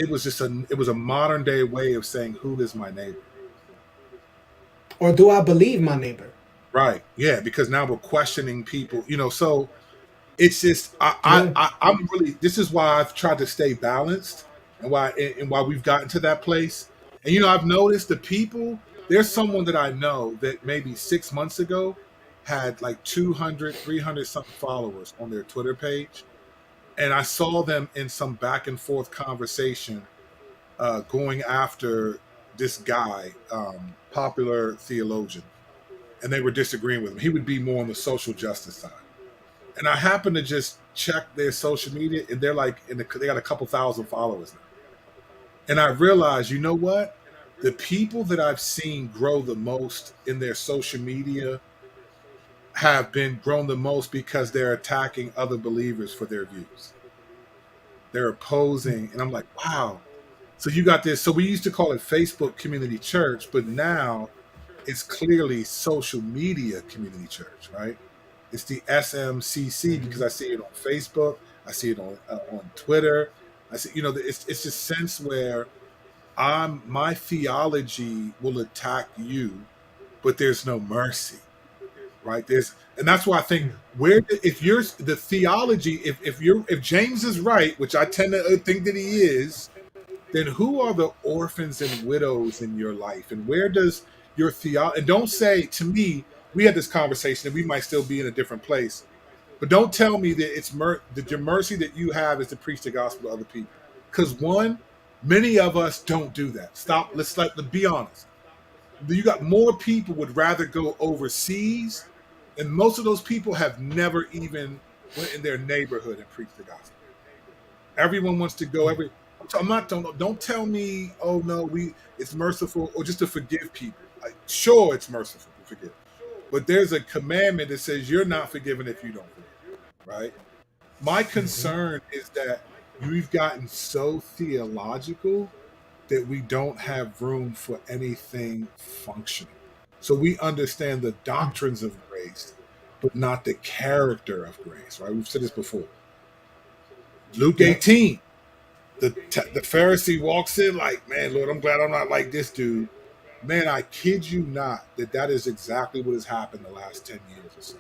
a modern day way of saying who is my neighbor. Or do I believe my neighbor? Right. Yeah, because now we're questioning people. You know, so it's just Yeah. I'm really, this is why I've tried to stay balanced and why we've gotten to that place. And you know, I've noticed the people, there's someone that I know that maybe 6 months ago had like 200, 300 something followers on their Twitter page. And I saw them in some back and forth conversation going after this guy, popular theologian, and they were disagreeing with him. He would be more on the social justice side. And I happened to just check their social media, and they're like, they got a couple thousand followers now. And I realized, you know what? The people that I've seen grow the most in their social media have been grown the most because they're attacking other believers for their views. They're opposing, and I'm like, wow. So you got this. So we used to call it Facebook Community Church, but now it's clearly social media community church, right? It's the SMCC because I see it on Facebook, I see it on Twitter. I see, you know, it's a sense where my theology will attack you, but there's no mercy, right? And that's why I think if you're the theology, if James is right, which I tend to think that he is, then who are the orphans and widows in your life? And where does your theology, and don't say to me, we had this conversation and we might still be in a different place, but don't tell me that that your mercy that you have is to preach the gospel to other people. Because one, many of us don't do that. Let's be honest. You got more people would rather go overseas, and most of those people have never even went in their neighborhood and preached the gospel. Everyone wants to go. I'm not. Don't tell me. Oh no, it's merciful or just to forgive people. Sure, it's merciful to forgive, but there's a commandment that says you're not forgiven if you don't forgive. Right. My concern is that we've gotten so theological that we don't have room for anything functional. So we understand the doctrines of grace, but not the character of grace, right? We've said this before. Luke Yep. 18, the Pharisee walks in like, man, Lord, I'm glad I'm not like this dude. Man, I kid you not that is exactly what has happened the last 10 years or so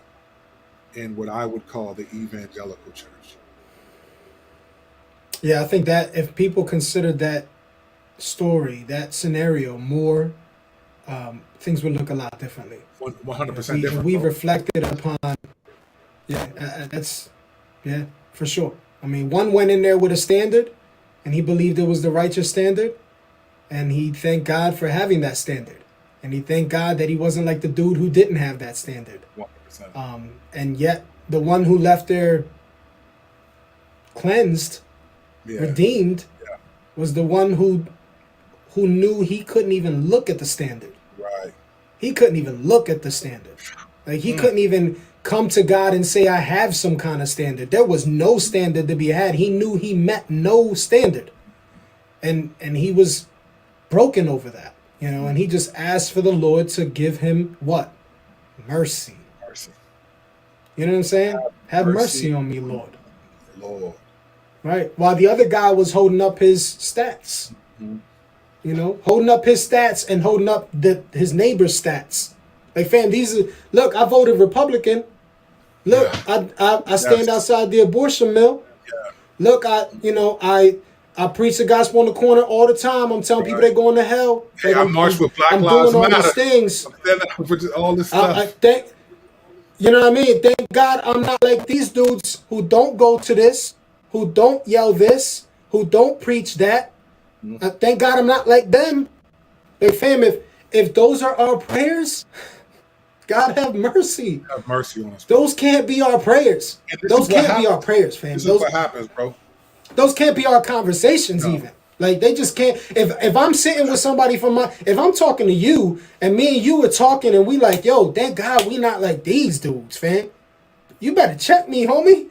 in what I would call the evangelical church. Yeah, I think that if people considered that story, that scenario more, things would look a lot differently. 100% If different. we reflected upon, that's, yeah, for sure. I mean, one went in there with a standard, and he believed it was the righteous standard, and he thanked God for having that standard, and he thanked God that he wasn't like the dude who didn't have that standard. 100%. And yet, the one who left there cleansed, redeemed, was the one who knew he couldn't even look at the standard. Right. He couldn't even look at the standard. Like he couldn't even come to God and say, I have some kind of standard. There was no standard to be had. He knew he met no standard. And he was broken over that, and he just asked for the Lord to give him what? Mercy. Mercy. You know what I'm saying? Have mercy on me, Lord. Lord. Right? While the other guy was holding up his stats. Holding up his stats and holding up his neighbor's stats. Like, fam, look, I voted Republican. Look, I stand outside the abortion mill. Yeah. Look, I preach the gospel on the corner all the time. I'm telling people they're going to hell. Hey, like, I march with Black I'm Lives doing all Matter. these things. I'm standing up for all this stuff. You know what I mean? Thank God I'm not like these dudes who don't go to this, who don't yell this, who don't preach that. Thank God I'm not like them. Hey, fam, if those are our prayers, God have mercy. Have mercy on us. Bro. Those can't be our prayers. Those can't be our prayers, fam. This is what happens, bro. Those can't be our conversations even. Like, they just can't. If I'm sitting with somebody if I'm talking to you and me and you were talking and we like, yo, thank God we not like these dudes, fam. You better check me, homie.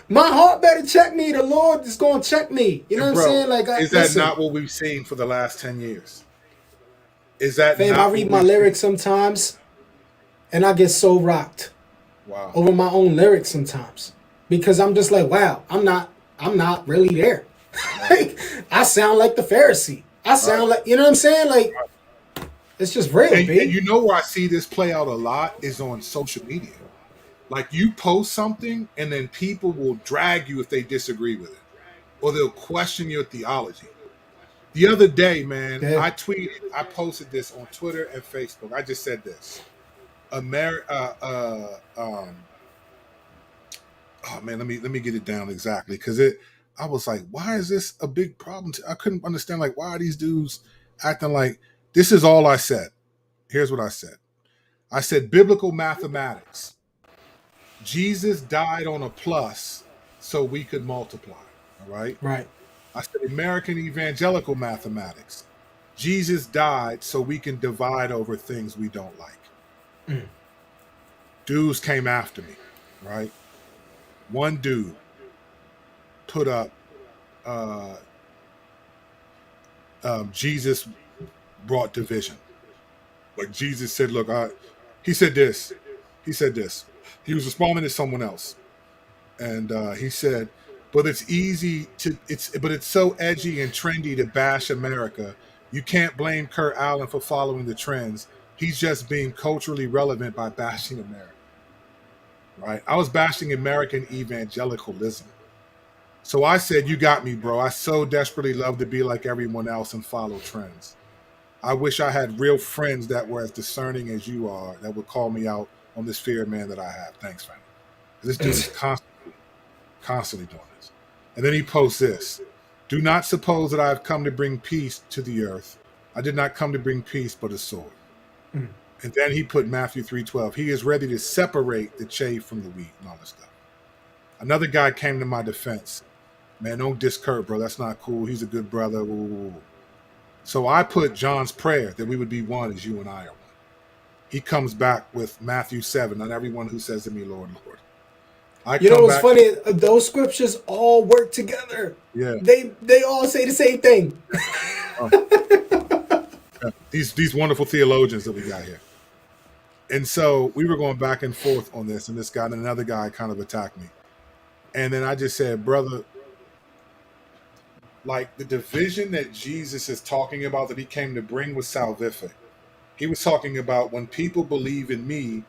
My heart better check me. The Lord is going to check me. You know what I'm saying? Like, is that not what we've seen for the last 10 years? Is that fam, I read my lyrics sometimes and I get so rocked. Wow. Over my own lyrics sometimes. Because I'm just like, wow, I'm not really there. Like, I sound like the Pharisee. I sound like, you know what I'm saying? Like, it's just real, and you know where I see this play out a lot is on social media. Like, you post something and then people will drag you if they disagree with it. Or they'll question your theology. The other day, man, I posted this on Twitter and Facebook. I just said this. Oh man, let me get it down exactly, because I was like, why is this a big problem? I couldn't understand, like, why are these dudes acting like this? Is all I said. Here's what I said. I said biblical mathematics. Jesus died on a plus so we could multiply. All right. Right. I said American evangelical mathematics. Jesus died so we can divide over things we don't like. Dudes came after me, right? One dude put up Jesus brought division. Like, Jesus said, look, he said this. He was responding to someone else. And he said, but it's so edgy and trendy to bash America. You can't blame Kurt Allen for following the trends. He's just being culturally relevant by bashing America. Right? I was bashing American evangelicalism. So I said, you got me, bro. I so desperately love to be like everyone else and follow trends. I wish I had real friends that were as discerning as you are, that would call me out on this fear, man, that I have. Thanks, man. This dude is constantly doing this. And then he posts this. Do not suppose that I have come to bring peace to the earth. I did not come to bring peace, but a sword. And then he put Matthew 3:12. He is ready to separate the chaff from the wheat and all this stuff. Another guy came to my defense. Man, don't diss Kurt, bro. That's not cool. He's a good brother. Ooh. So I put John's prayer that we would be one as you and I are one. He comes back with Matthew 7. Not everyone who says to me, Lord, Lord. You know what's funny? Those scriptures all work together. Yeah. They all say the same thing. Yeah. These wonderful theologians that we got here. And so we were going back and forth on this, and this guy and another guy kind of attacked me. And then I just said, brother, like the division that Jesus is talking about that he came to bring was salvific. He was talking about when people believe in me,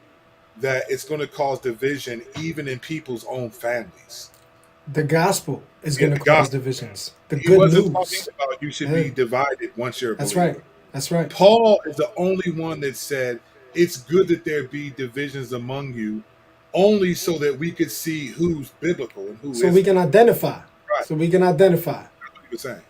that it's going to cause division even in people's own families. The gospel is Yeah, going to the cause gospel. divisions. The He good wasn't talking news. about you should Yeah, be divided once you're a that's right. believer. That's right. Paul is the only one that said it's good that there be divisions among you, only so that we could see who's biblical and who So we isn't. can identify. Right. So we can identify. That's what he was saying.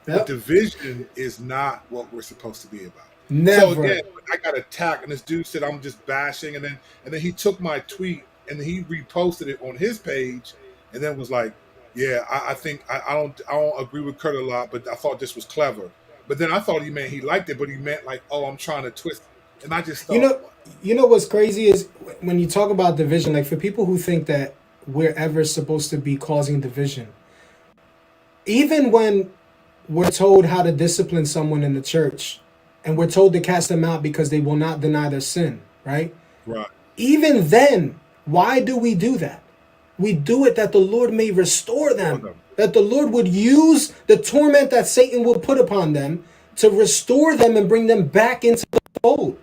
But Yep. division is not what we're supposed to be about. So Never. again, I got attacked, and this dude said I'm just bashing, and then he took my tweet and he reposted it on his page, and then was like, "Yeah, I think I don't agree with Kurt a lot, but I thought this was clever." But then I thought he meant he liked it, but he meant like, "Oh, I'm trying to twist," it. And I just You thought, know, you know what's crazy is when you talk about division. Like for people who think that we're ever supposed to be causing division, even when we're told how to discipline someone in the church, and we're told to cast them out because they will not deny their sin, right? right, Even then, why do we do that? We do it that the Lord may restore for them, them, that the Lord would use the torment that Satan will put upon them to restore them and bring them back into the fold.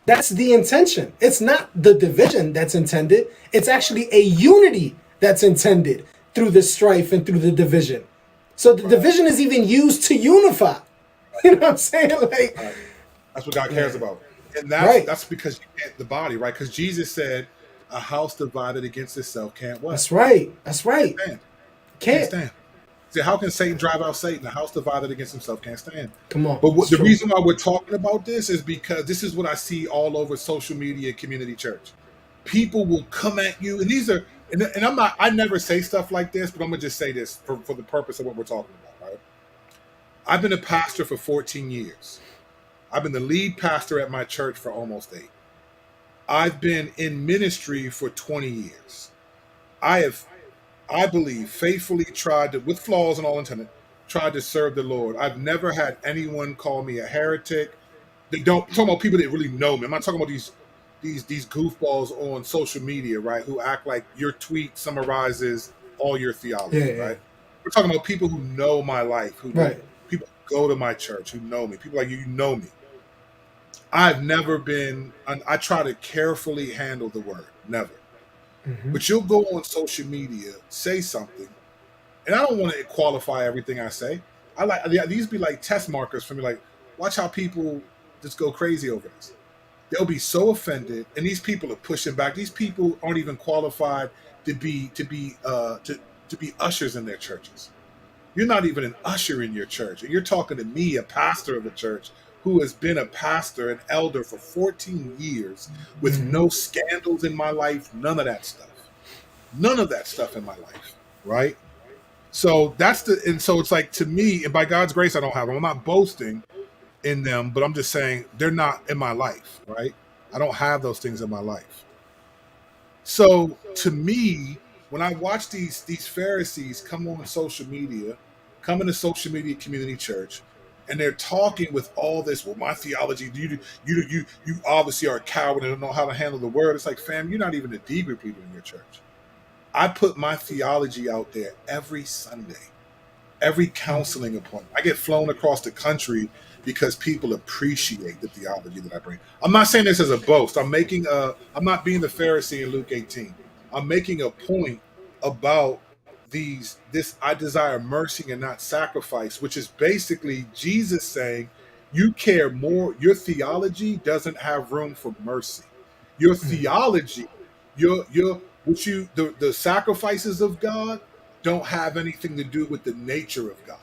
That's the intention. It's not the division that's intended, it's actually a unity that's intended through the strife and through the division. So the right, division is even used to unify. You know what I'm saying? Like, right. That's what God yeah, cares about, and that's right. that's because you can't the body, right? Because Jesus said, "A house divided against itself can't what? That's right. That's Can't right. stand. Can't Can't. stand." See, how can Satan drive out Satan? A house divided against himself can't stand. Come on. But It's the true. reason why we're talking about this is because this is what I see all over social media, community church. People will come at you, and these are, and I'm not, I never say stuff like this, but I'm gonna just say this for the purpose of what we're talking about, right? I've been a pastor for 14 years. I've been the lead pastor at my church for almost 8. I've been in ministry for 20 years. I have I believe, faithfully tried to, with flaws and all intended, tried to serve the Lord. I've never had anyone call me a heretic. They don't I'm talking about people that really know me. I'm not talking about these goofballs on social media, right? Who act like your tweet summarizes all your Yeah, theology, yeah. right? We're talking about people who know my life, who know Right. people who go to my church, who know me. People like you know me. I've never been. I try to carefully handle the word, never. Hmm. But you'll go on social media, say something, and I don't want to qualify everything I say. I like these be like test markers for me. Like, watch how people just go crazy over this. They'll be so offended, and these people are pushing back. These people aren't even qualified to be ushers in their churches. You're not even an usher in your church, and you're talking to me, a pastor of a church who has been a pastor, an elder for 14 years, with Hmm. no scandals in my life, none of that stuff, none of that stuff in my life, right? So and so it's like to me, and by God's grace, I don't have them. I'm not boasting in them, but I'm just saying they're not in my life, right? I don't have those things in my life. So to me, when I watch these Pharisees come on social media, come into social media community church, and they're talking with all this, well, my theology, you obviously are a coward and don't know how to handle the word. It's like, fam, you're not even a D group leader in your church. I put my theology out there every Sunday, every counseling appointment. I get flown across the country because people appreciate the theology that I bring. I'm not saying this as a boast. I'm not being the Pharisee in Luke 18. I'm making a point about this I desire mercy and not sacrifice, which is basically Jesus saying you care more, your theology doesn't have room for mercy. Your theology, your what you the sacrifices of God don't have anything to do with the nature of God.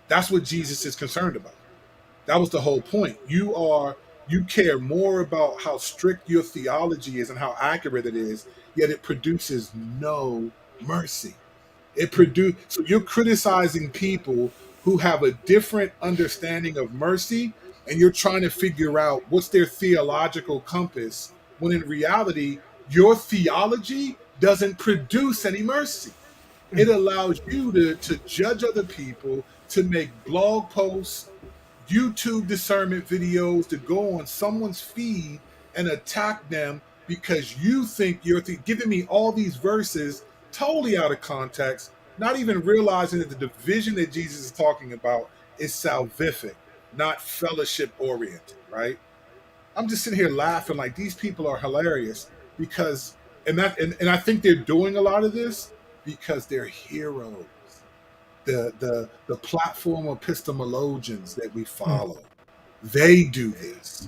That's what Jesus is concerned about. That was the whole point. You care more about how strict your theology is and how accurate it is, yet it produces no mercy. So you're criticizing people who have a different understanding of mercy, and you're trying to figure out what's their theological compass, when in reality, your theology doesn't produce any mercy. It allows you to judge other people, to make blog posts, YouTube discernment videos, to go on someone's feed and attack them because you think giving me all these verses totally out of context, not even realizing that the division that Jesus is talking about is salvific, not fellowship oriented, right? I'm just sitting here laughing like these people are hilarious because and I think they're doing a lot of this because they're heroes. The platform epistemologians that we Mm. follow, they do this.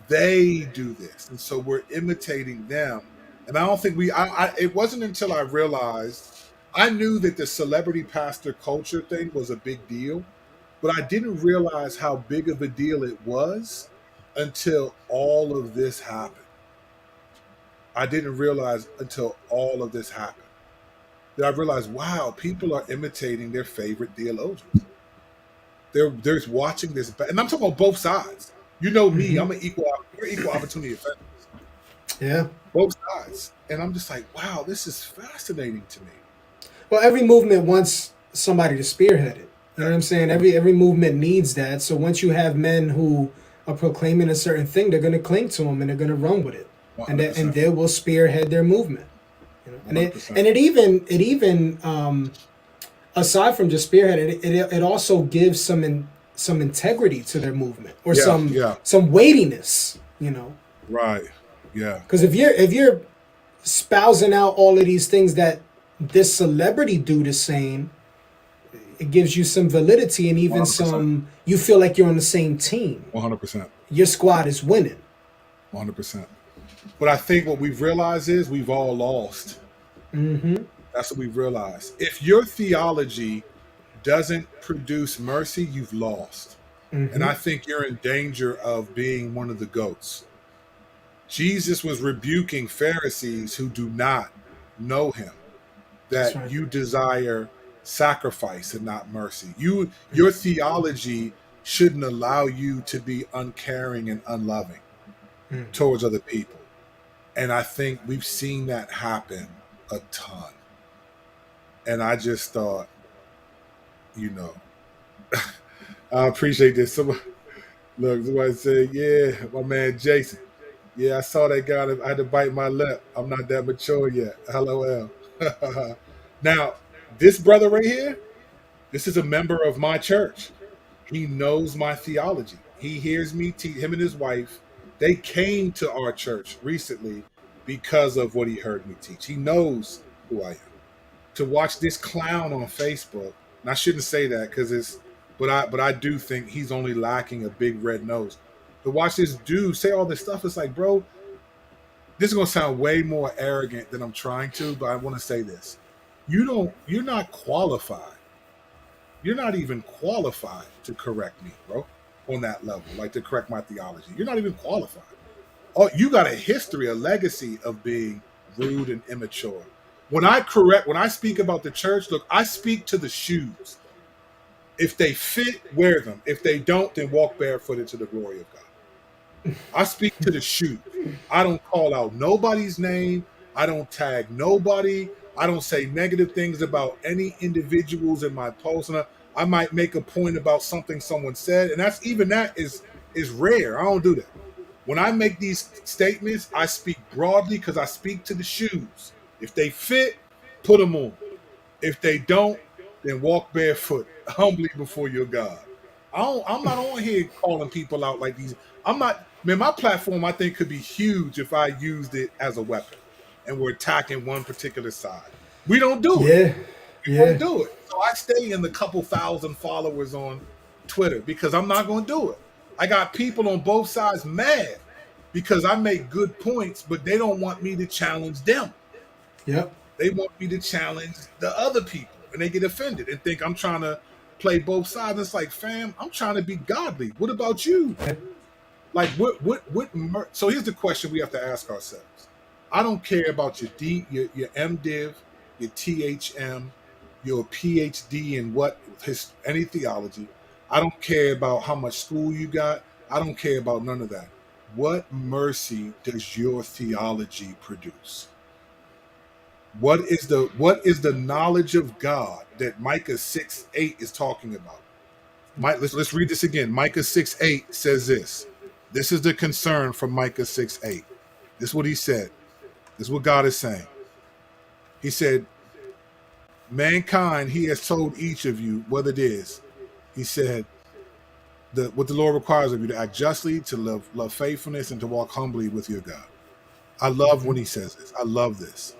They do this. And so we're imitating them. And I don't think it wasn't until I realized I knew that the celebrity pastor culture thing was a big deal, but I didn't realize how big of a deal it was until all of this happened. I didn't realize until all of this happened that I realized, wow, people are imitating their favorite theologians. They're watching this, and I'm talking about both sides. You know me, Hmm. we're equal opportunity offenders, Yeah. both sides, and I'm just like, wow, this is fascinating to me. Well, every movement wants somebody to spearhead it. You know what I'm saying? Every movement needs that. So once you have men who are proclaiming a certain thing, they're going to cling to them and they're going to run with it, One and hundred and percent, they will spearhead their movement. You know, one and hundred it percent. and it even aside from just spearhead, it also gives some integrity to their movement or Yeah, some yeah, some weightiness. You know, right, yeah, because if you're spousing out all of these things that this celebrity dude is saying, it gives you some validity and one even hundred percent, some, you feel like you're on the same team. 100%, Your squad is winning. 100%. But I think what we've realized is we've all lost. Mm-hmm. That's what we've realized. If your theology doesn't produce mercy, you've lost. And Mm-hmm. I think you're in danger of being one of the goats. Jesus was rebuking Pharisees who do not know him, That's that right. you desire sacrifice and not mercy. Your theology shouldn't allow you to be uncaring and unloving Mm-hmm. towards other people. And I think we've seen that happen a ton. And I just thought, you know, I appreciate this. Somebody said, yeah, my man Jason. Yeah, I saw that guy. I had to bite my lip. I'm not that mature yet. LOL. Now, this brother right here, this is a member of my church. He knows my theology. He hears me teach. Him and his wife, they came to our church recently because of what he heard me teach. He knows who I am. To watch this clown on Facebook, and I shouldn't say that because but I do think he's only lacking a big red nose. To watch this dude say all this stuff, it's like, bro, this is gonna sound way more arrogant than I'm trying to, but I want to say this. You're not qualified. You're not even qualified to correct me, bro, on that level, like to correct my theology. You're not even qualified. Oh, you got a history, a legacy of being rude and immature. When I speak about the church, look, I speak to the shoes. If they fit, wear them. If they don't, then walk barefooted to the glory of God. I speak to the shoes. I don't call out nobody's name. I don't tag nobody. I don't say negative things about any individuals in my post. And I might make a point about something someone said, and that is rare. I don't do that. When I make these statements, I speak broadly because I speak to the shoes. If they fit, put them on. If they don't, then walk barefoot, humbly before your God. I'm not on here calling people out like these. I'm not, man, my platform I think could be huge if I used it as a weapon and we're attacking one particular side. We don't do it. Yeah. We won't Yeah. do it. So I stay in the couple thousand followers on Twitter because I'm not going to do it. I got people on both sides mad because I make good points, but they don't want me to challenge them. Yep. They want me to challenge the other people, and they get offended and think I'm trying to play both sides. It's like, fam, I'm trying to be godly. What about you? Like, so here's the question we have to ask ourselves. I don't care about your MDiv, your THM, your PhD in any theology. I don't care about how much school you got. I don't care about none of that. What mercy does your theology produce? What is the knowledge of God that Micah 6:8 is talking about? Let's read this again. Micah 6:8 says this. This is the concern from Micah 6:8. This is what he said. This is what God is saying. He said, mankind, he has told each of you what it is. He said, what the Lord requires of you to act justly, to love faithfulness, and to walk humbly with your God. I love when he says this. I love this.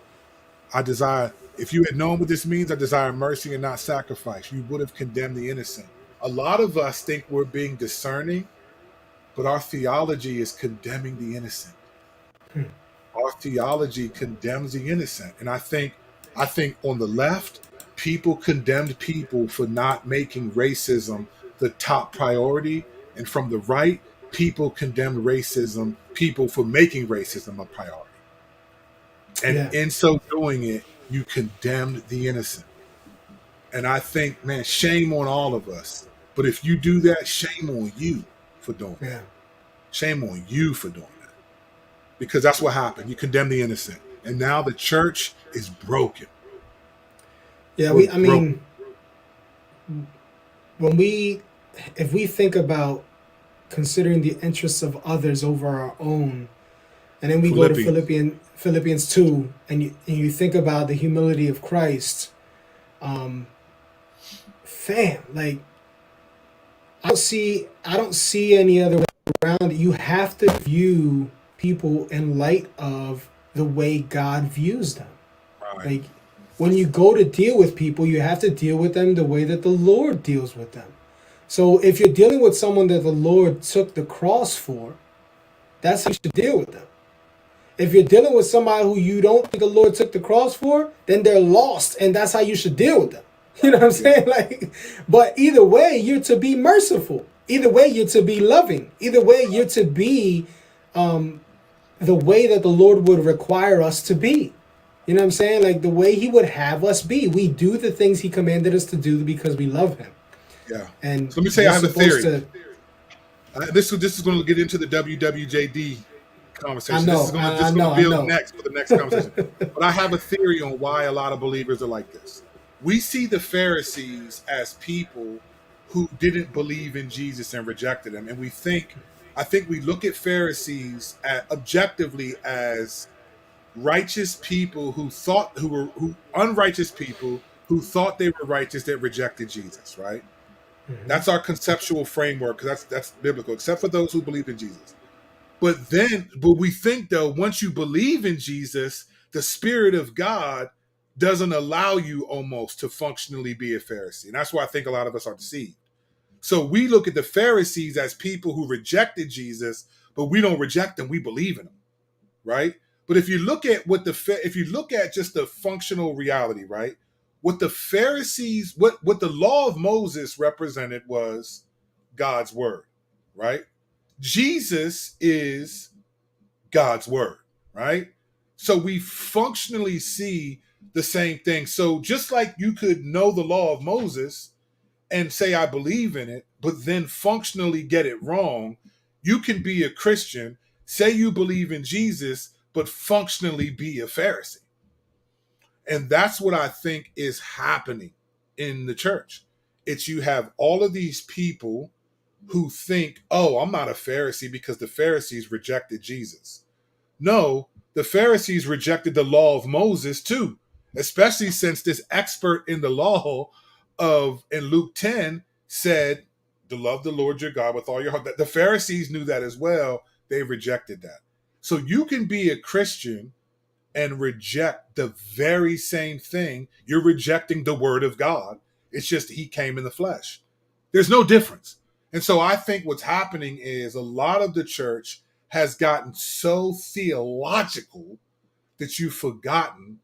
I desire, if you had known what this means, I desire mercy and not sacrifice. You would have condemned the innocent. A lot of us think we're being discerning, but our theology is condemning the innocent. Our theology condemns the innocent. And I think on the left, people condemned people for not making racism the top priority. And from the right, people condemned people for making racism a priority. And Yeah, in so doing it, you condemned the innocent. And I think, man, shame on all of us. But if you do that, shame on you for doing yeah, that. Shame on you for doing that. Because that's what happened. You condemn the innocent. And now the church is broken. yeah. We're I broken. mean, when if we think about considering the interests of others over our own, and then we go to Philippians. Philippians 2, and you think about the humility of Christ, fam, like I don't see any other way around it. You have to view people in light of the way God views them. Right. Like when you go to deal with people, you have to deal with them the way that the Lord deals with them. So if you're dealing with someone that the Lord took the cross for, that's how you should deal with them. If you're dealing with somebody who you don't think the Lord took the cross for, then they're lost, and that's how you should deal with them. You know what I'm Yeah. saying? Like, but either way, you're to be merciful. Either way, you're to be loving. Either way, you're to be the way that the Lord would require us to be. You know what I'm saying? Like the way He would have us be. We do the things He commanded us to do because we love Him, Yeah. and So let me say we're I have a supposed theory. to. This is going to get into the WWJD I conversation. This is know, going to I this is going know, to I build know. next for the next conversation. But I have a theory on why a lot of believers are like this. We see the Pharisees as people who didn't believe in Jesus and rejected him, and I think we look at Pharisees objectively as righteous people who unrighteous people who thought they were righteous that rejected Jesus, right? That's our conceptual framework because that's biblical, except for those who believe in Jesus. But we think though, once you believe in Jesus, the Spirit of God doesn't allow you almost to functionally be a Pharisee. And that's why I think a lot of us are deceived. So we look at the Pharisees as people who rejected Jesus, but we don't reject them, we believe in them, right? But if you look at if you look at just the functional reality, right? What the Pharisees, what the law of Moses represented was God's word, right? Jesus is God's word, right? So we functionally see the same thing. So just like you could know the law of Moses and say, I believe in it, but then functionally get it wrong, you can be a Christian, say you believe in Jesus, but functionally be a Pharisee. And that's what I think is happening in the church. It's you have all of these people who think, oh, I'm not a Pharisee because the Pharisees rejected Jesus. No, the Pharisees rejected the law of Moses too, especially since this expert in the law in Luke 10 said to love the Lord your God with all your heart. The Pharisees knew that as well. They rejected that. So you can be a Christian and reject the very same thing. You're rejecting the word of God. It's just he came in the flesh. There's no difference. And so I think what's happening is a lot of the church has gotten so theological that you've forgotten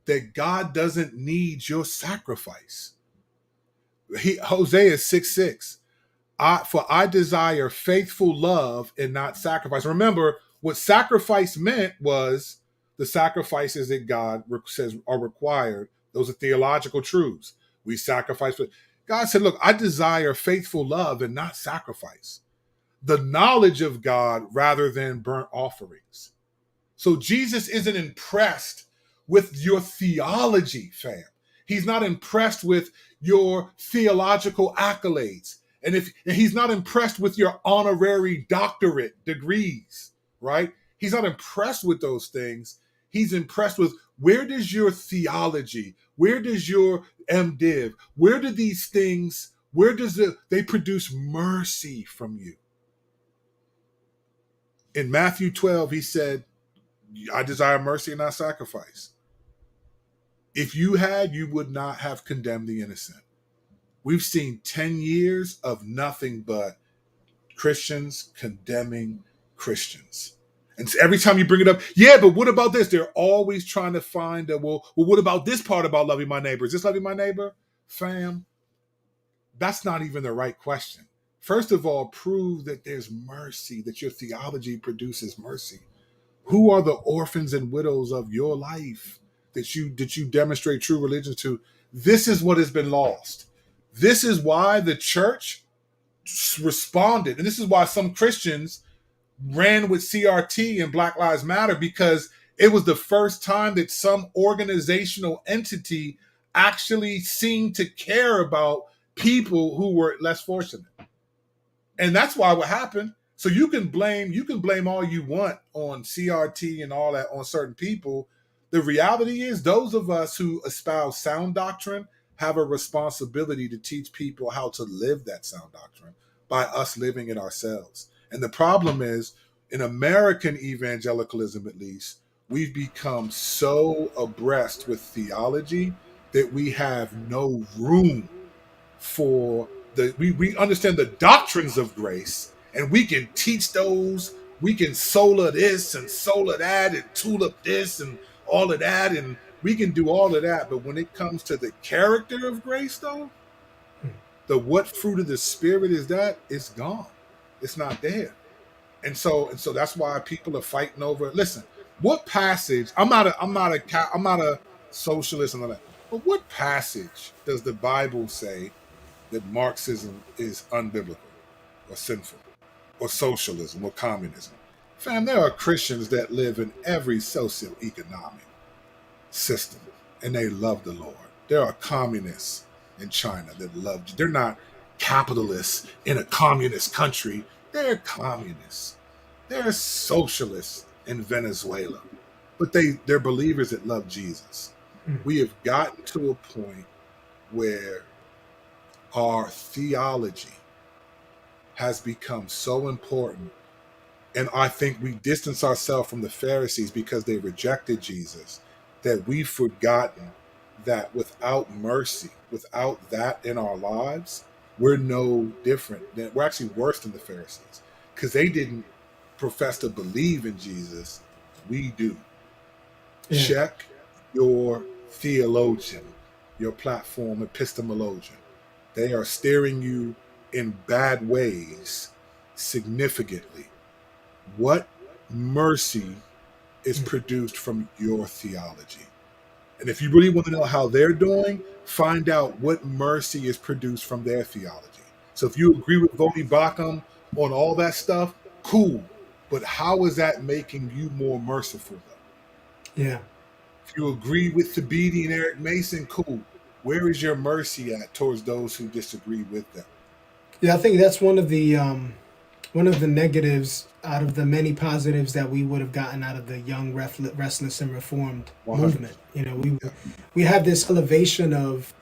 that God doesn't need your sacrifice. Hosea 6:6. I desire faithful love and not sacrifice. Remember, what sacrifice meant was the sacrifices that God says are required. Those are theological truths. We sacrifice. God said, look, I desire faithful love and not sacrifice. The knowledge of God rather than burnt offerings. So Jesus isn't impressed with your theology, fam. He's not impressed with your theological accolades. And he's not impressed with your honorary doctorate degrees, right? He's not impressed with those things. He's impressed with, where does your theology, where does your MDiv, where do these things, they produce mercy from you? In Matthew 12, he said, I desire mercy and not sacrifice. If you had, you would not have condemned the innocent. We've seen 10 years of nothing but Christians condemning Christians. And every time you bring it up, yeah, but what about this? They're always trying to find well, what about this part about loving my neighbor? Is this loving my neighbor? Fam, that's not even the right question. First of all, prove that there's mercy, that your theology produces mercy. Who are the orphans and widows of your life that you demonstrate true religion to? This is what has been lost. This is why the church responded. And this is why some Christians ran with CRT and Black Lives Matter, because it was the first time that some organizational entity actually seemed to care about people who were less fortunate. And that's why what happened. So you can blame all you want on CRT and all that on certain people. The reality is, those of us who espouse sound doctrine have a responsibility to teach people how to live that sound doctrine by us living it ourselves. And the problem is, in American evangelicalism at least, we've become so abreast with theology that we have no room for we understand the doctrines of grace, and we can teach those. We can sola this and sola that and tulip this and all of that, and we can do all of that. But when it comes to the character of grace, though, the what fruit of the Spirit is that? It's gone. It's not there. And so that's why people are fighting over. Listen, what passage? I'm not a socialist and all that. But what passage does the Bible say that Marxism is unbiblical or sinful, or socialism or communism? Fam, there are Christians that live in every socioeconomic system and they love the Lord. There are communists in China that love. They're not capitalists in a communist country. They're communists. They're socialists in Venezuela, but they're believers that love Jesus. We have gotten to a point where our theology has become so important, and I think we distance ourselves from the Pharisees because they rejected Jesus, that we've forgotten that without mercy, without that in our lives, we're no different. We're actually worse than the Pharisees, because they didn't profess to believe in Jesus. We do. Yeah. Check your theologian, your platform epistemologian. They are steering you in bad ways significantly. What mercy is produced from your theology? And if you really want to know how they're doing, find out what mercy is produced from their theology. So if you agree with Vodi Bakum on all that stuff, cool. But how is that making you more merciful, though? Yeah. If you agree with Thabiti and Eric Mason, cool. Where is your mercy at towards those who disagree with them? Yeah, I think that's one of the negatives out of the many positives that we would have gotten out of the young, restless, and reformed 100%. Movement. You know, we have this elevation of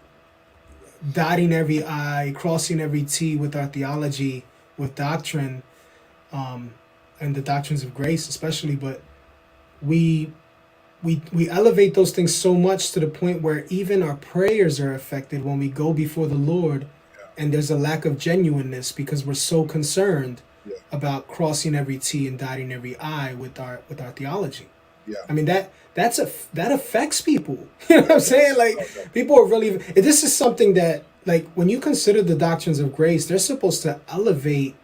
dotting every I, crossing every T with our theology, with doctrine, and the doctrines of grace especially, but we elevate those things so much to the point where even our prayers are affected when we go before the Lord, and there's a lack of genuineness because we're so concerned about crossing every T and dotting every I with our theology. Yeah. I mean that affects people. You know what I'm saying? Like, people are really. This is something that, like, when you consider the doctrines of grace, they're supposed to elevate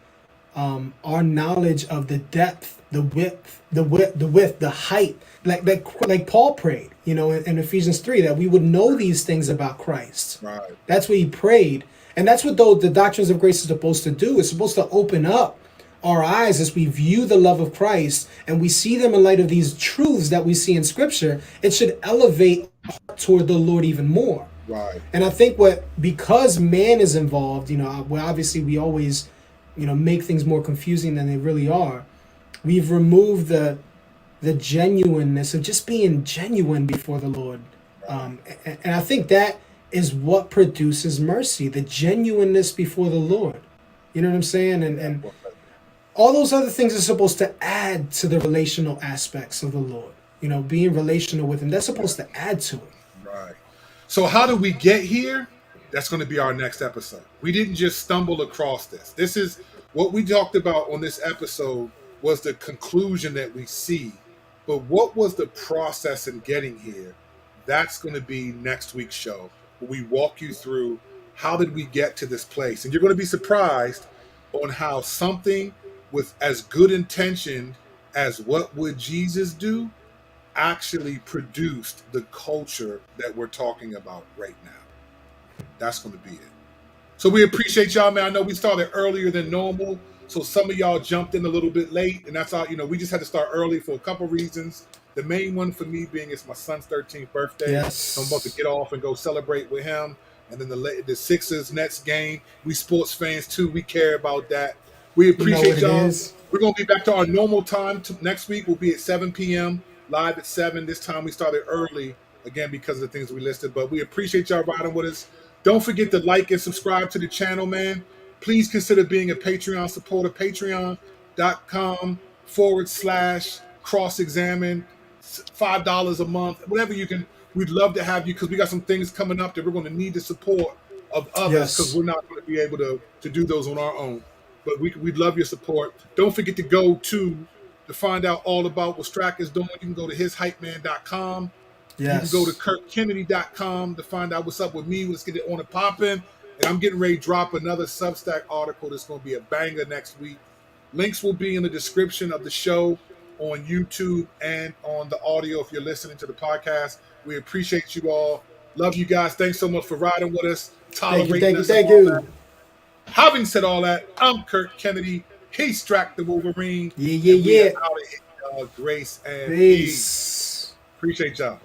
our knowledge of the depth, the width, the height. Like Paul prayed, you know, in Ephesians 3, that we would know these things about Christ. Right. That's what he prayed. And that's what the doctrines of grace is supposed to do. It's supposed to open up our eyes as we view the love of Christ and we see them in light of these truths that we see in Scripture. It should elevate our heart toward the Lord even more. Right. And I think because man is involved, you know, well, obviously we always, you know, make things more confusing than they really are. We've removed the the genuineness of just being genuine before the Lord. Right. And I think that is what produces mercy, the genuineness before the Lord. You know what I'm saying? Yeah. And all those other things are supposed to add to the relational aspects of the Lord. You know, being relational with Him, that's Yeah. supposed to add to it. Right. So how do we get here? That's going to be our next episode. We didn't just stumble across this. This is what we talked about on this episode was the conclusion that we see. But what was the process in getting here? That's going to be next week's show where we walk you through how did we get to this place. And you're going to be surprised on how something with as good intention as what would Jesus do actually produced the culture that we're talking about right now. That's going to be it. So we appreciate y'all, man. I know we started earlier than normal, so some of y'all jumped in a little bit late, and that's all. We just had to start early for a couple reasons. The main one for me being it's my son's 13th birthday, so I'm about to Yes. get off and go celebrate with him. And then the Sixers Nets game. We sports fans too. We care about that. We You know what appreciate it y'all. is? We're gonna be back to our normal time next week. We'll be at 7 p.m. live at 7. This time we started early again because of the things we listed. But we appreciate y'all riding with us. Don't forget to like and subscribe to the channel, man. Please consider being a Patreon supporter. Patreon.com/cross examine. $5 a month, whatever you can. We'd love to have you because we got some things coming up that we're going to need the support of others because Yes. we're not going to be able to do those on our own. But we'd love your support. Don't forget to go to find out all about what Strack is doing. You can go to hishypeman.com. You can go to Yes. kirkkennedy.com to find out what's up with me. Let's get it on and popping. And I'm getting ready to drop another Substack article that's going to be a banger next week. Links will be in the description of the show on YouTube and on the audio if you're listening to the podcast. We appreciate you all. Love you guys. Thanks so much for riding with us, Thank you. tolerating Thank you. us, and Thank all that. you. Having said all that, I'm Kirk Kennedy. He's Strack the Wolverine. Yeah. Yeah. And we are Yeah. out of here, y'all. Grace and peace. Peace. Appreciate y'all.